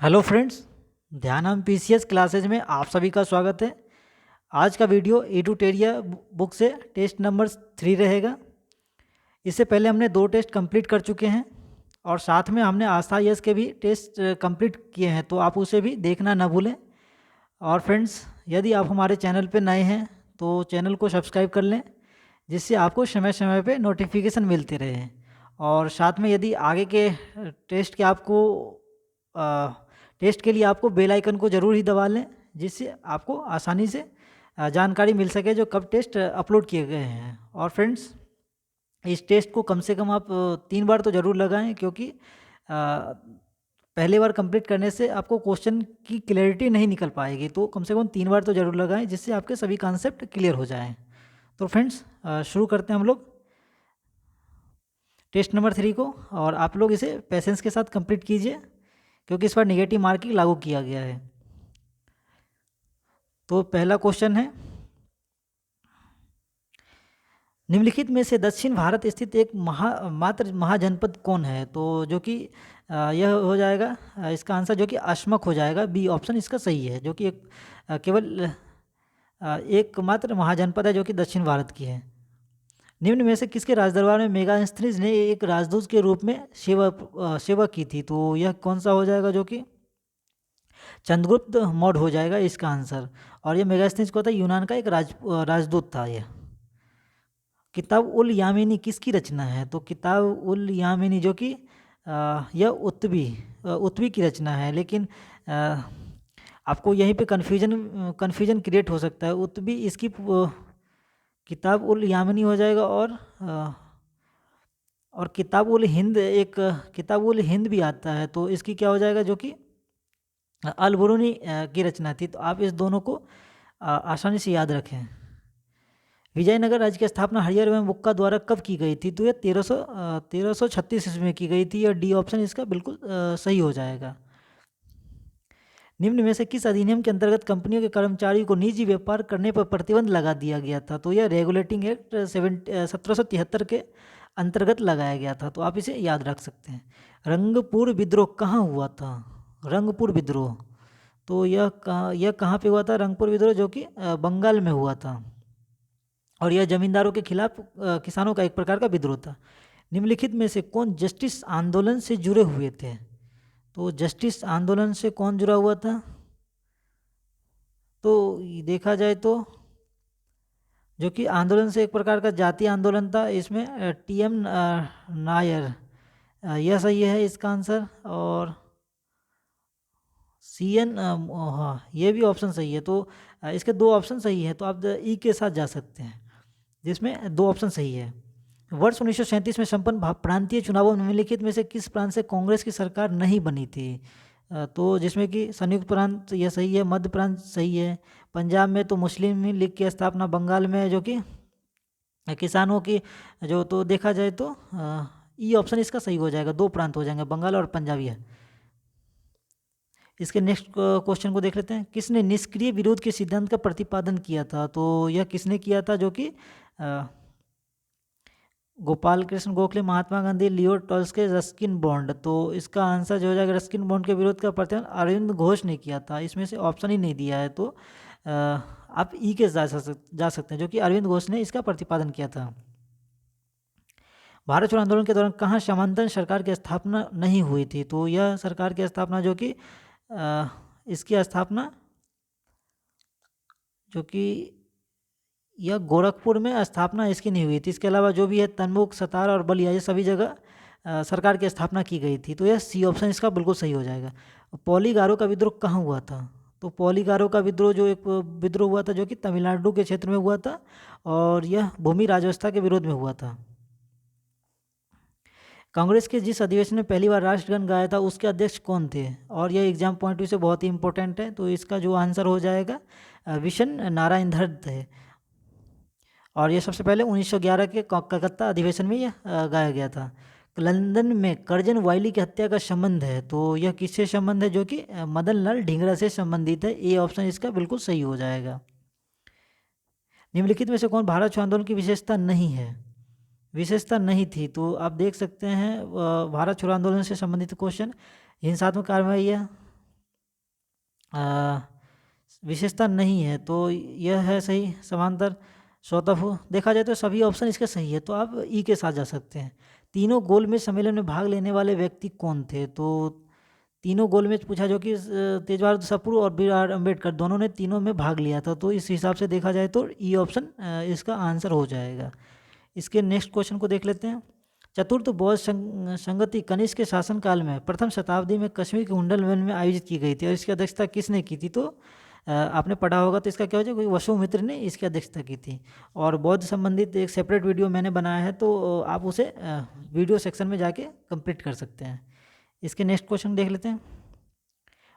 Hello friends, ध्यानम PCS classes में आप सभी का स्वागत है। आज का वीडियो एडुटेरिया बुक से टेस्ट नंबर 3 रहेगा। इससे पहले हमने 2 टेस्ट कंप्लीट कर चुके हैं और साथ में हमने आस्था यस के भी टेस्ट कंप्लीट किए हैं, तो आप उसे भी देखना ना भूलें। और फ्रेंड्स, यदि आप हमारे चैनल पर नए हैं तो चैनल को सब्सक्राइब कर लें, जिससे आपको समय समय पे नोटिफिकेशन मिलते रहे। और साथ में यदि आगे के टेस्ट के आपको टेस्ट के लिए आपको बेल आइकन को ज़रूर ही दबा लें, जिससे आपको आसानी से जानकारी मिल सके जो कब टेस्ट अपलोड किए गए हैं। और फ्रेंड्स, इस टेस्ट को कम से कम आप 3 बार तो ज़रूर लगाएं, क्योंकि पहले बार कंप्लीट करने से आपको क्वेश्चन की क्लैरिटी नहीं निकल पाएगी। तो कम से कम 3 बार तो ज़रूर लगाएं, जिससे आपके सभी कॉन्सेप्ट क्लियर हो जाएं। तो फ्रेंड्स, शुरू करते हैं हम लोग टेस्ट नंबर 3 को। और आप लोग इसे पेशेंस के साथ कंप्लीट कीजिए, क्योंकि इस पर नेगेटिव मार्किंग लागू किया गया है। तो पहला क्वेश्चन है, निम्नलिखित में से दक्षिण भारत स्थित एक मात्र महाजनपद कौन है? तो जो कि यह हो जाएगा, इसका आंसर जो कि अश्मक हो जाएगा। बी ऑप्शन इसका सही है, जो कि एक केवल एकमात्र महाजनपद है जो कि दक्षिण भारत की है। निम्न में से किसके राजदरबार में मेगास्थनीज ने एक राजदूत के रूप में सेवा की थी? तो यह कौन सा हो जाएगा? जो कि चंद्रगुप्त मौर्य हो जाएगा इसका आंसर। और ये मेगास्थनीज को था यूनान का एक राजदूत था। यह किताब उल यामिनी किसकी रचना है? तो किताब उल यामिनी जो कि यह उत्वी की रचना है। लेकिन आपको यहीं पे कन्फ्यूजन क्रिएट हो सकता है। उत्वी इसकी किताब उल यामिनी हो जाएगा। और किताब उल हिंद, एक किताब उल हिंद भी आता है, तो इसकी क्या हो जाएगा? जो कि अल-बुरूनी की रचना थी। तो आप इस दोनों को आसानी से याद रखें। विजयनगर राज्य की स्थापना हरिहर एवं बुक्का द्वारा कब की गई थी? तो ये 1336 ईस्वी में की गई थी। और डी ऑप्शन इसका बिल्कुल सही हो जाएगा। निम्न में से किस अधिनियम के अंतर्गत कंपनियों के कर्मचारियों को निजी व्यापार करने पर प्रतिबंध लगा दिया गया था? तो यह रेगुलेटिंग एक्ट 1773 के अंतर्गत लगाया गया था। तो आप इसे याद रख सकते हैं। रंगपुर विद्रोह कहाँ हुआ था? रंगपुर विद्रोह, तो यह कहाँ पे हुआ था? रंगपुर विद्रोह जो कि बंगाल में हुआ था। और यह जमींदारों के खिलाफ किसानों का एक प्रकार का विद्रोह था। निम्नलिखित में से कौन जस्टिस आंदोलन से जुड़े हुए थे? तो जस्टिस आंदोलन से कौन जुड़ा हुआ था? तो देखा जाए तो जो कि आंदोलन से एक प्रकार का जातीय आंदोलन था, इसमें टीएम नायर, यह सही है इसका आंसर। और सीएन, हाँ, ये भी ऑप्शन सही है। तो इसके 2 ऑप्शन सही है, तो आप ई के साथ जा सकते हैं, जिसमें 2 ऑप्शन सही है। वर्ष 1937 में संपन्न प्रांतीय चुनावों में निम्नलिखित में से किस प्रांत से कांग्रेस की सरकार नहीं बनी थी? तो जिसमें कि संयुक्त प्रांत, यह सही है। मध्य प्रांत सही है। पंजाब में तो मुस्लिम लीग की स्थापना, बंगाल में जो कि किसानों की जो, तो देखा जाए तो ई ऑप्शन इसका सही हो जाएगा। 2 प्रांत हो जाएंगे, बंगाल और पंजाब। है इसके नेक्स्ट क्वेश्चन को देख लेते हैं। किसने निष्क्रिय विरोध के सिद्धांत का प्रतिपादन किया था? तो यह किसने किया था? जो कि Gopal Krishna Gokhale, Mahatma Gandhi, Leo Tolstoy, Ruskin Bond. तो इसका आंसर जो हो जाएगा, रस्किन बॉन्ड के विरोध का प्रतिपादन अरविंद घोष ने किया था। इसमें से ऑप्शन ही नहीं दिया है, तो आप ई के जा सकते हैं, जो कि अरविंद घोष ने इसका प्रतिपादन किया था। भारत छोड़ो आंदोलन के दौरान कहाँ सामंतन सरकार की स्थापना नहीं हुई थी? तो यह सरकार की स्थापना जो कि इसकी स्थापना जो कि यह गोरखपुर में स्थापना इसकी नहीं हुई थी। इसके अलावा जो भी है तनमुख, सतारा और बलिया, ये सभी जगह सरकार की स्थापना की गई थी। तो यह सी ऑप्शन इसका बिल्कुल सही हो जाएगा। पौलीगारों का विद्रोह कहाँ हुआ था? तो पौलीगारों का विद्रोह जो एक विद्रोह हुआ था, जो कि तमिलनाडु के क्षेत्र में हुआ था, और यह भूमि राजव्यवस्था के विरोध में हुआ था। कांग्रेस के जिस अधिवेशन में पहली बार राष्ट्रगान गाया था, उसके अध्यक्ष कौन थे? और यह एग्जाम पॉइंट से बहुत ही इंपॉर्टेंट है। तो इसका जो आंसर हो जाएगा, विशन नारायण धर थे। और ये सबसे पहले 1911 के कलकत्ता अधिवेशन में यह गाया गया था। लंदन में कर्जन वाइली की हत्या का संबंध है, तो यह किससे संबंध है? जो कि मदन लाल ढींगरा से संबंधित है। ए ऑप्शन इसका बिल्कुल सही हो जाएगा। निम्नलिखित में से कौन भारत छोड़ो आंदोलन की विशेषता नहीं है? विशेषता नहीं थी, तो आप देख सकते हैं भारत छोड़ो आंदोलन से संबंधित क्वेश्चन, हिंसात्मक कार्रवाई, विशेषता नहीं है, तो यह है सही समांतर स्वतः। देखा जाए तो सभी ऑप्शन इसके सही है, तो आप ई के साथ जा सकते हैं। तीनों गोलमेज सम्मेलन में भाग लेने वाले व्यक्ति कौन थे? तो तीनों गोलमेज पूछा जो कि तेज बहादुर सप्रू और बी आर अम्बेडकर दोनों ने तीनों में भाग लिया था, तो इस हिसाब से देखा जाए तो ई ऑप्शन इसका आंसर हो जाएगा। इसके नेक्स्ट क्वेश्चन को देख लेते हैं। चतुर्थ बौद्ध संगति कनिष्क के शासनकाल में प्रथम शताब्दी में कश्मीर के हुंडल वन में आयोजित की गई थी, और इसकी अध्यक्षता किसने की थी? तो आपने पढ़ा होगा, तो इसका क्या हो जाएगा, कोई वसुमित्र ने इसकी अध्यक्षता की थी। और बौद्ध संबंधित एक सेपरेट वीडियो मैंने बनाया है, तो आप उसे वीडियो सेक्शन में जाके कंप्लीट कर सकते हैं। इसके नेक्स्ट क्वेश्चन देख लेते हैं।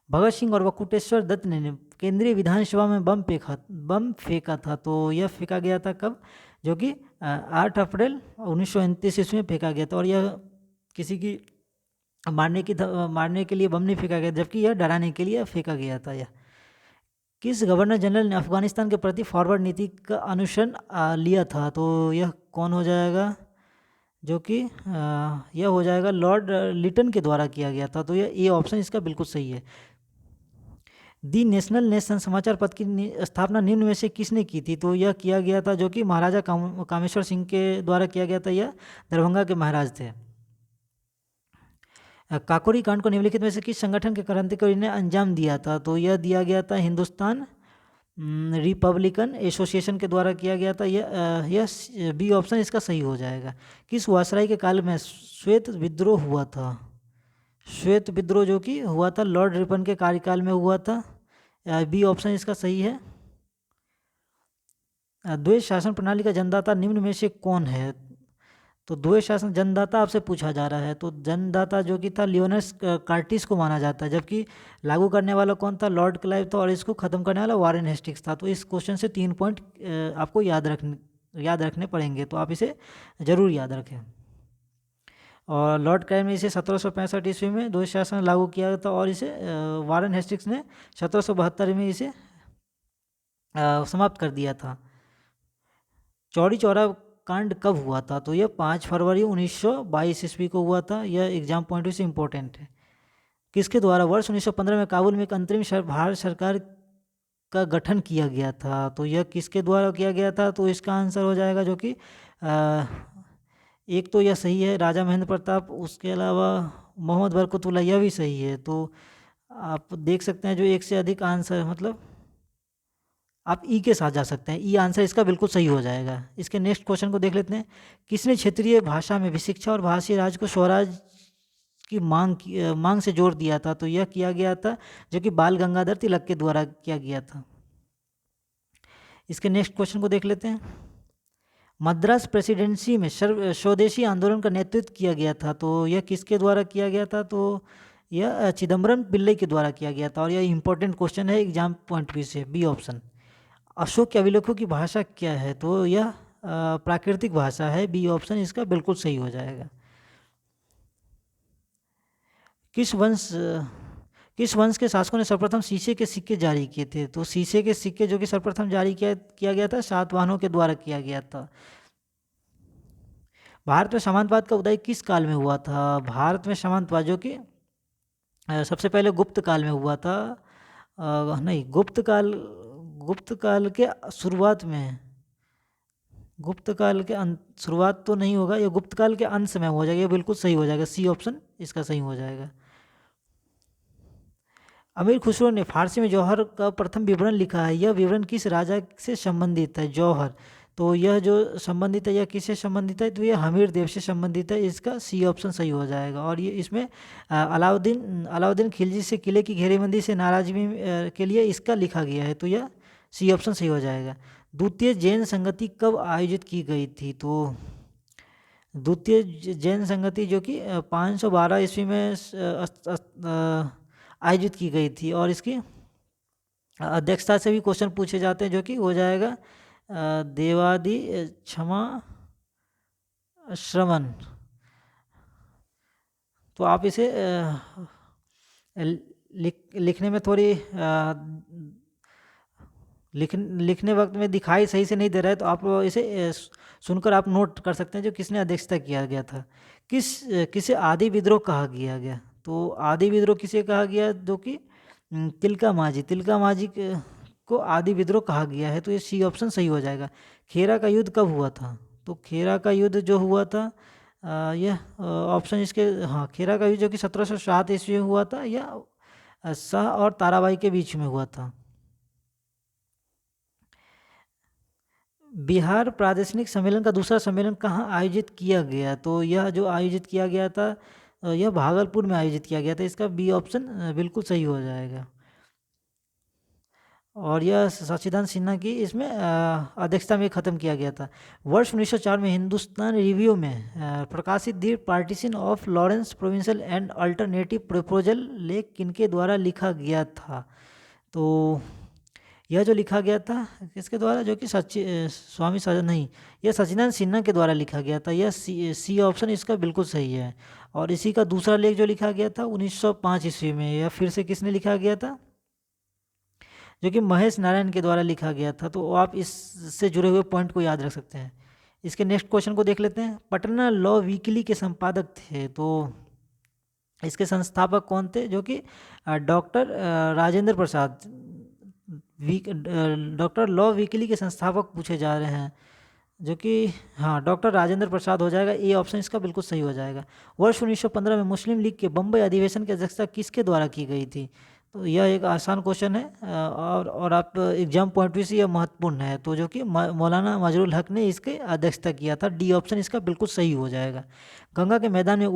भगत सिंह और वकुटेश्वर दत्त ने केंद्रीय विधानसभा में बम फेंका था, तो यह फेंका गया था कब? जो कि 8 अप्रैल 1929 ईस्वी में फेंका गया था, और यह किसी की मारने के लिए बम नहीं फेंका गया, जबकि यह डराने के लिए फेंका गया था। यह किस गवर्नर जनरल ने अफगानिस्तान के प्रति फॉरवर्ड नीति का अनुसरण लिया था? तो यह कौन हो जाएगा? जो कि यह हो जाएगा लॉर्ड लिटन के द्वारा किया गया था, तो यह ए ऑप्शन इसका बिल्कुल सही है। दी नेशनल नेशन समाचार पत्र की स्थापना निम्न में से किसने की थी? तो यह किया गया था जो कि महाराजा कामेश्वर सिंह के द्वारा किया गया था, यह दरभंगा के महाराज थे। काकोरी कांड को निम्नलिखित में से किस संगठन के क्रांतिकारी ने अंजाम दिया था? तो यह दिया गया था हिंदुस्तान रिपब्लिकन एसोसिएशन के द्वारा किया गया था। यह बी ऑप्शन इसका सही हो जाएगा। किस वायसराय के काल में श्वेत विद्रोह हुआ था? श्वेत विद्रोह जो कि हुआ था लॉर्ड रिपन के कार्यकाल में हुआ था। बी ऑप्शन इसका सही है। द्वैत शासन प्रणाली का जनदाता निम्न में से कौन है? तो द्वैत शासन जनदाता आपसे पूछा जा रहा है, तो जनदाता जो कि था लियोनस कार्टिस को माना जाता है, जबकि लागू करने वाला कौन था? लॉर्ड क्लाइव था, और इसको ख़त्म करने वाला वारेन हेस्टिंग्स था। तो इस क्वेश्चन से 3 पॉइंट आपको याद रखने पड़ेंगे, तो आप इसे ज़रूर याद रखें। और लॉर्ड क्लाइव ने इसे 1765 ईस्वी में द्वैत शासन लागू किया था, और इसे वारेन हेस्टिंग्स ने 1772 में इसे समाप्त कर दिया था। चौरी चौरा कांड कब हुआ था? तो यह 5 फरवरी 1922 ईस्वी को हुआ था। यह एग्जाम पॉइंट से इम्पोर्टेंट है। किसके द्वारा वर्ष 1915 में काबुल में एक अंतरिम भारत सरकार का गठन किया गया था? तो यह किसके द्वारा किया गया था? तो इसका आंसर हो जाएगा जो कि एक तो यह सही है, राजा महेंद्र प्रताप, उसके अलावा मोहम्मद बरकतुल्लाह, यह भी सही है। तो आप देख सकते हैं जो एक से अधिक आंसर, मतलब आप ई के साथ जा सकते हैं। ई आंसर इसका बिल्कुल सही हो जाएगा। इसके नेक्स्ट क्वेश्चन को देख लेते हैं। किसने क्षेत्रीय भाषा में भी शिक्षा और भाषीय राज को स्वराज की मांग से जोड़ दिया था? तो यह किया गया था जो कि बाल गंगाधर तिलक के द्वारा किया गया था। इसके नेक्स्ट क्वेश्चन को देख लेते हैं। मद्रास प्रेसिडेंसी में स्वदेशी आंदोलन का नेतृत्व किया गया था, तो यह किसके द्वारा किया गया था? तो यह चिदम्बरम पिल्लई के द्वारा किया गया था, और यह इंपॉर्टेंट क्वेश्चन है एग्जाम पॉइंट व्यू से। B option. अशोक के अभिलेखों की भाषा क्या है? तो यह प्राकृतिक भाषा है। बी ऑप्शन इसका बिल्कुल सही हो जाएगा। किस वंश के शासकों ने सर्वप्रथम शीशे के सिक्के जारी किए थे? तो शीशे के सिक्के जो कि सर्वप्रथम जारी किया गया था सातवाहनों के द्वारा किया गया था। भारत में सामंतवाद का उदय किस काल में हुआ था? भारत में सामंतवाद जो कि सबसे पहले गुप्त काल में हुआ था। नहीं, गुप्त काल के शुरुआत में, गुप्त काल के शुरुआत तो नहीं होगा, ये गुप्त काल के अंत में हो जाएगा। ये बिल्कुल सही हो जाएगा। सी ऑप्शन इसका सही हो जाएगा। अमीर खुसरो ने फारसी में जौहर का प्रथम विवरण लिखा है। यह विवरण किस राजा से संबंधित है? जौहर। तो यह जो संबंधित है, यह किससे संबंधित है? तो यह हमीर देव से संबंधित है। इसका सी ऑप्शन सही हो जाएगा। और ये इसमें अलाउद्दीन खिलजी से किले की घेरेबंदी से नाराजगी के लिए इसका लिखा गया है, तो यह सी ऑप्शन सही हो जाएगा। द्वितीय जैन संगति कब आयोजित की गई थी? तो द्वितीय जैन संगति जो कि 512 ईस्वी में आयोजित की गई थी, और इसकी अध्यक्षता से भी क्वेश्चन पूछे जाते हैं, जो कि हो जाएगा देवादि क्षमा श्रवण। तो आप इसे लिखने में थोड़ी लिखने वक्त में दिखाई सही से नहीं दे रहा है, तो आप इसे सुनकर आप नोट कर सकते हैं जो किसने अध्यक्षता किया गया था। किसे आदि विद्रोह कहा गया? तो आदि विद्रोह किसे कहा गया? जो कि तिलका मांझी को आदि विद्रोह कहा गया है, तो ये सी ऑप्शन सही हो जाएगा। खेरा का युद्ध कब हुआ था? तो खेरा का युद्ध जो हुआ था, यह ऑप्शन इसके, हाँ, खेरा का युद्ध जो कि 1707 ईस्वी में हुआ था, यह शाह और ताराबाई के बीच में हुआ था। बिहार प्रादेशिक सम्मेलन का दूसरा सम्मेलन कहाँ आयोजित किया गया? तो यह जो आयोजित किया गया था, यह भागलपुर में आयोजित किया गया था। इसका बी ऑप्शन बिल्कुल सही हो जाएगा। और यह सच्चिदानंद सिन्हा की इसमें अध्यक्षता में ख़त्म किया गया था। वर्ष 1904 में हिंदुस्तान रिव्यू में प्रकाशित the partition of Lawrence provincial and alternative proposal लेख किनके द्वारा लिखा गया था? तो यह जो लिखा गया था किसके द्वारा, जो कि स्वामी नहीं, यह सच्चिदानंद सिन्हा के द्वारा लिखा गया था। यह सी ऑप्शन इसका बिल्कुल सही है। और इसी का दूसरा लेख जो लिखा गया था 1905 ईस्वी में, यह फिर से किसने लिखा गया था? जो कि महेश नारायण के द्वारा लिखा गया था। तो आप इससे जुड़े हुए पॉइंट को याद रख सकते हैं। इसके नेक्स्ट क्वेश्चन को देख लेते हैं। पटना लॉ वीकली के संपादक थे, तो इसके संस्थापक कौन थे? जो कि doctor Rajendra Prasad. Doctor law weekly के संस्थापक पूछे जा रहे हैं, जो कि हाँ, डॉक्टर राजेंद्र प्रसाद हो जाएगा। ए ऑप्शन इसका बिल्कुल सही हो जाएगा। वर्ष 1915 में मुस्लिम लीग के बम्बई अधिवेशन की अध्यक्षता किसके द्वारा की गई थी? तो यह एक आसान क्वेश्चन है, और आप एग्जाम पॉइंट व्यू से यह महत्वपूर्ण है। तो जो कि मौलाना मजरुल हक ने इसके अध्यक्षता किया था। डी ऑप्शन इसका बिल्कुल सही हो जाएगा। गंगा के मैदान में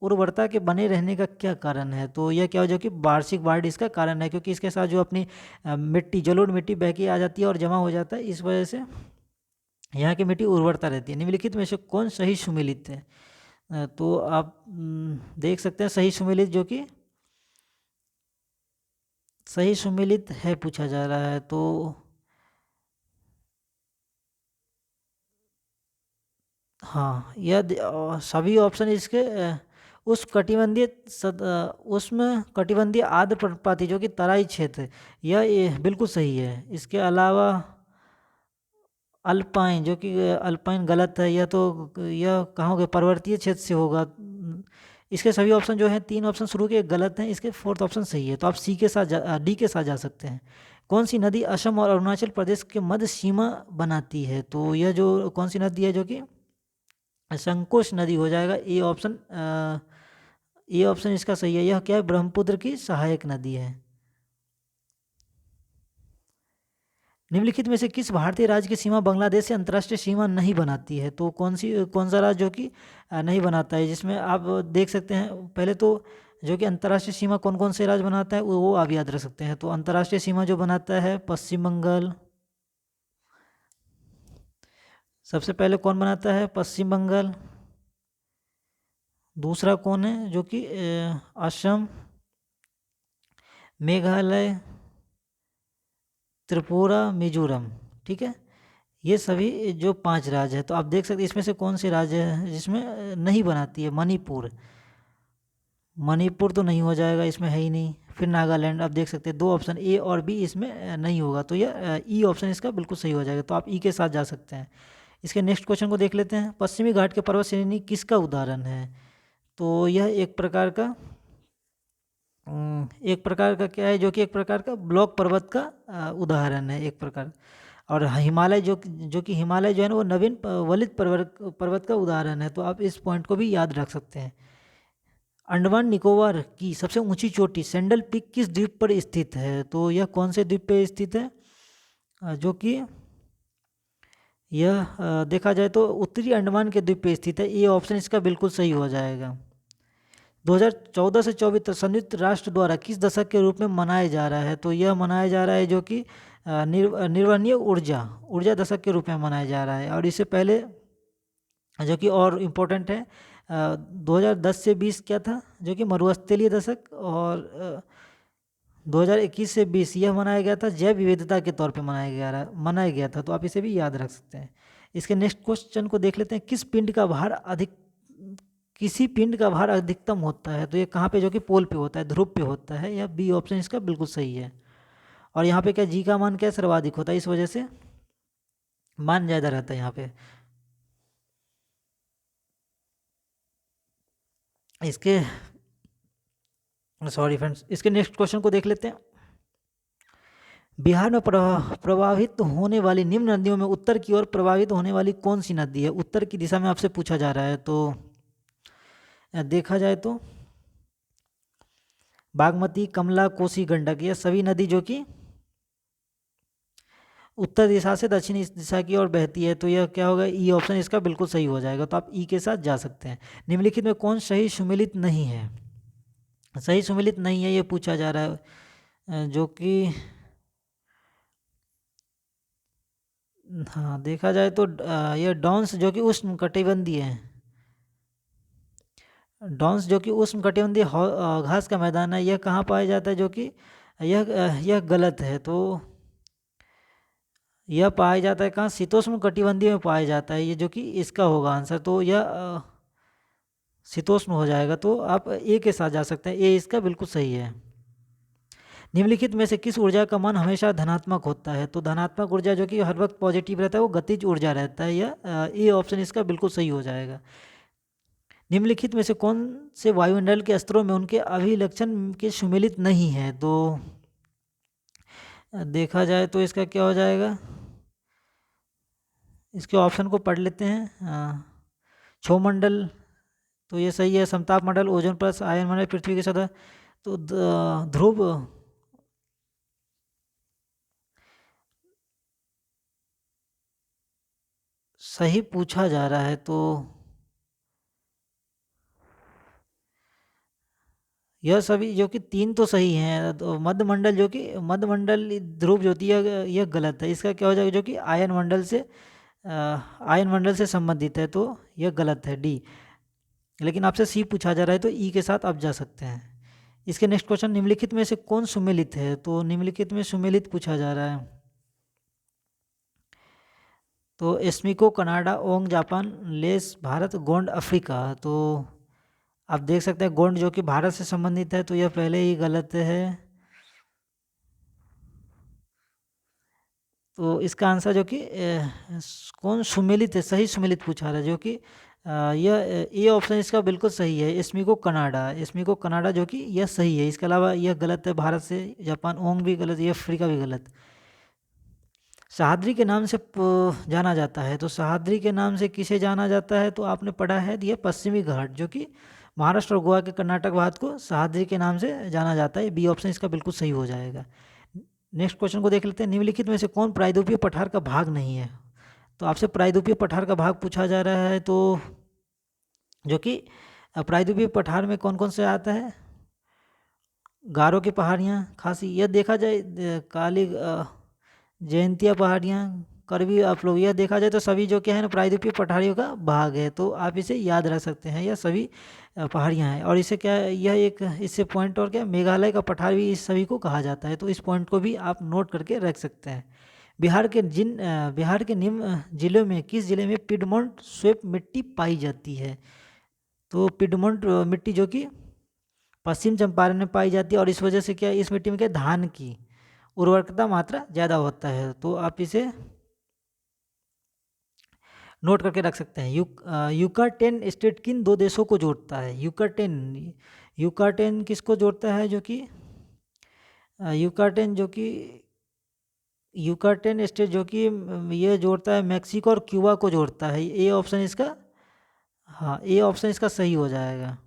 उर्वरता के बने रहने का क्या कारण है? तो यह क्या हो, जो कि वार्षिक बाढ़ इसका कारण है, क्योंकि इसके साथ जो अपनी मिट्टी, जलोढ़ मिट्टी बह के आ जाती है और जमा हो जाता है, इस वजह से यहाँ की मिट्टी उर्वरता रहती है। निम्नलिखित में से कौन सही सुमेलित है? तो आप देख सकते हैं सही सुमेलित, जो कि सही सुमेलित है पूछा जा रहा है। तो हाँ, यह सभी ऑप्शन इसके उष्ण कटिबंधीय आर्द्र पर्णपाती, जो कि तराई क्षेत्र, यह बिल्कुल सही है। इसके अलावा अल्पाइन, जो कि अल्पाइन गलत है। यह कहाँ होगा? पर्वतीय क्षेत्र से होगा। इसके सभी ऑप्शन जो हैं, 3 ऑप्शन शुरू के गलत हैं, इसके 4th ऑप्शन सही है। तो आप सी के साथ डी के साथ जा सकते हैं। कौन सी नदी असम और अरुणाचल प्रदेश के मध्य सीमा बनाती है? तो यह जो कौन सी नदी है, जो कि संकोच नदी हो जाएगा। ए ऑप्शन इसका सही है। यह क्या है? ब्रह्मपुत्र की सहायक नदी है। निम्नलिखित में से किस भारतीय राज्य की सीमा बांग्लादेश से अंतर्राष्ट्रीय सीमा नहीं बनाती है? तो कौन सा राज्य जो कि नहीं बनाता है? जिसमें आप देख सकते हैं, पहले तो जो कि अंतर्राष्ट्रीय सीमा कौन कौन से राज्य बनाता है वो आप याद रख सकते हैं। तो अंतर्राष्ट्रीय सीमा जो बनाता है पश्चिम बंगाल, सबसे पहले कौन बनाता है? पश्चिम बंगाल। दूसरा कौन है? जो कि असम, मेघालय, त्रिपुरा, मिजोरम। ठीक है, ये सभी जो 5 राज्य है। तो आप देख सकते हैं इसमें से कौन से राज्य है जिसमें नहीं बनाती है? मणिपुर। मणिपुर तो नहीं हो जाएगा, इसमें है ही नहीं। फिर नागालैंड। आप देख सकते हैं 2 ऑप्शन ए और बी इसमें नहीं होगा, तो यह ई ऑप्शन इसका बिल्कुल सही हो जाएगा। तो आप ई के साथ जा सकते हैं। इसके नेक्स्ट क्वेश्चन को देख लेते हैं। पश्चिमी घाट के पर्वत श्रेणी किसका उदाहरण है? तो यह एक प्रकार का क्या है? जो कि एक प्रकार का ब्लॉक पर्वत का उदाहरण है, एक प्रकार। और हिमालय जो कि हिमालय जो है ना, वो नवीन वलित पर्वत का उदाहरण है। तो आप इस पॉइंट को भी याद रख सकते हैं। अंडमान निकोबार की सबसे ऊंची चोटी सैंडल पीक किस द्वीप पर स्थित है? तो यह कौन से द्वीप पर स्थित है? जो कि यह देखा जाए तो उत्तरी अंडमान के द्वीप पे स्थित है। ये ऑप्शन इसका बिल्कुल सही हो जाएगा। 2014 से 24 तक संयुक्त राष्ट्र द्वारा किस दशक के रूप में मनाया जा रहा है? तो यह मनाया जा रहा है जो कि निर्वहनीय ऊर्जा दशक के रूप में मनाया जा रहा है। और इससे पहले जो कि और इम्पोर्टेंट है, 2010 से 20 क्या था? जो कि मरुस्थलीय दशक। और 2021 से 20 यह मनाया गया था जैव विविधता के तौर पे मनाया गया था। तो आप इसे भी याद रख सकते हैं। इसके नेक्स्ट क्वेश्चन को देख लेते हैं। किसी पिंड का भार अधिकतम होता है? तो ये कहाँ पे? जो कि पोल पे होता है, ध्रुव पे होता है। या बी ऑप्शन इसका बिल्कुल सही है। और यहाँ पे क्या जी का मान क्या सर्वाधिक होता है, इस वजह से मान ज़्यादा रहता है यहाँ पे। इसके सॉरी फ्रेंड्स, इसके नेक्स्ट क्वेश्चन को देख लेते हैं। बिहार में प्रवाहित होने वाली निम्न नदियों में उत्तर की ओर प्रवाहित होने वाली कौन सी नदी है? उत्तर की दिशा में आपसे पूछा जा रहा है। तो देखा जाए तो बागमती, कमला, कोसी, गंडक, ये सभी नदी जो कि उत्तर दिशा से दक्षिणी दिशा की ओर बहती है। तो यह क्या होगा? ई ऑप्शन इसका बिल्कुल सही हो जाएगा। तो आप ई के साथ जा सकते हैं। निम्नलिखित में कौन सही सुमेलित नहीं है? सही सुमेलित नहीं है ये पूछा जा रहा है, जो कि हाँ देखा जाए तो यह डॉन्स जो कि उष्णकटिबंधीय है। डॉन्स जो कि उष्णकटिबंधीय घास का मैदान है, यह कहाँ पाया जाता है? जो कि यह गलत है। तो यह पाया जाता है कहाँ? शीतोष्ण कटिबंधीय में पाया जाता है, ये जो कि इसका होगा आंसर। तो यह शीतोष्ण हो जाएगा। तो आप ए के साथ जा सकते हैं, ए इसका बिल्कुल सही है। निम्नलिखित में से किस ऊर्जा का मान हमेशा धनात्मक होता है? तो धनात्मक ऊर्जा जो कि हर वक्त पॉजिटिव रहता है वो गतिज ऊर्जा रहता है। यह ए ऑप्शन इसका बिल्कुल सही हो जाएगा। निम्नलिखित में से कौन से वायुमंडल के स्तरों में उनके अभिलक्षण के सुमेलित नहीं है? तो देखा जाए तो इसका क्या हो जाएगा? इसके ऑप्शन को पढ़ लेते हैं। क्षोमंडल, तो ये सही है। समताप मंडल, ओजोन परत, आयन मंडल, पृथ्वी की सतह। तो ध्रुव सही पूछा जा रहा है। तो यह सभी जो कि तीन तो सही हैं। तो मध्य मंडल जो कि मध्य मंडल ध्रुव ज्योति यह गलत है। इसका क्या हो जाएगा? जो कि आयन मंडल से संबंधित है। तो यह गलत है, डी। लेकिन आपसे सी पूछा जा रहा है तो ई के साथ आप जा सकते हैं। इसके नेक्स्ट क्वेश्चन, निम्नलिखित में से कौन सुमेलित है? तो निम्नलिखित में सुमेलित पूछा जा रहा है। तो एस्मिको कनाडा, ओंग जापान, लेस भारत, गोंड अफ्रीका। तो आप देख सकते हैं गोंड जो कि भारत से संबंधित है, तो यह पहले ही गलत है। तो इसका आंसर जो कि कौन सुमेलित है, सही सुमेलित पूछा रहा है, जो कि यह ये ऑप्शन इसका बिल्कुल सही है। एस्मिको कनाडा, एस्मिको कनाडा जो कि यह सही है। इसके अलावा यह गलत है, भारत से जापान, ओंग भी गलत, यह अफ्रीका भी गलत। सह्याद्री के नाम से जाना जाता है। तो सह्याद्री के नाम से किसे जाना जाता है? तो आपने पढ़ा है ये पश्चिमी घाट जो कि महाराष्ट्र और गोवा के कर्नाटक भाग को सह्याद्री के नाम से जाना जाता है। बी ऑप्शन इसका बिल्कुल सही हो जाएगा। नेक्स्ट क्वेश्चन को देख लेते हैं। निम्नलिखित में से कौन प्रायद्वीपीय पठार का भाग नहीं है? तो आपसे प्रायद्वीपीय पठार का भाग पूछा जा रहा है। तो जो कि प्रायद्वीपीय पठार में कौन कौन से आता है? गारो की पहाड़ियाँ, खासी, यह देखा जाए काली जयंतिया पहाड़ियाँ, करवी अपलोग, यह देखा जाए तो सभी जो क्या है ना प्रायद्वीपीय पठारियों का भाग है। तो आप इसे याद रख सकते हैं, यह सभी पहाड़ियाँ हैं। और इसे क्या है, यह एक इससे पॉइंट और क्या, मेघालय का पठार भी इस सभी को कहा जाता है। तो इस पॉइंट को भी आप नोट करके रख सकते हैं। बिहार के निम्न जिलों में किस जिले में पिडमोंट स्वेप मिट्टी पाई जाती है? तो पिडमोंट मिट्टी जो कि पश्चिम चंपारण में पाई जाती है, और इस वजह से क्या, इस मिट्टी में क्या, धान की उर्वरकता मात्रा ज़्यादा होता है। तो आप इसे नोट करके रख सकते हैं। यूकाटेन स्टेट किन दो देशों को जोड़ता है? यूकाटेन किसको जोड़ता है? जो कि यूकाटेन जो कि यूकाटेन स्टेट जो कि ये जोड़ता है मैक्सिको और क्यूबा को जोड़ता है। ए ऑप्शन इसका, हाँ ए ऑप्शन इसका सही हो जाएगा।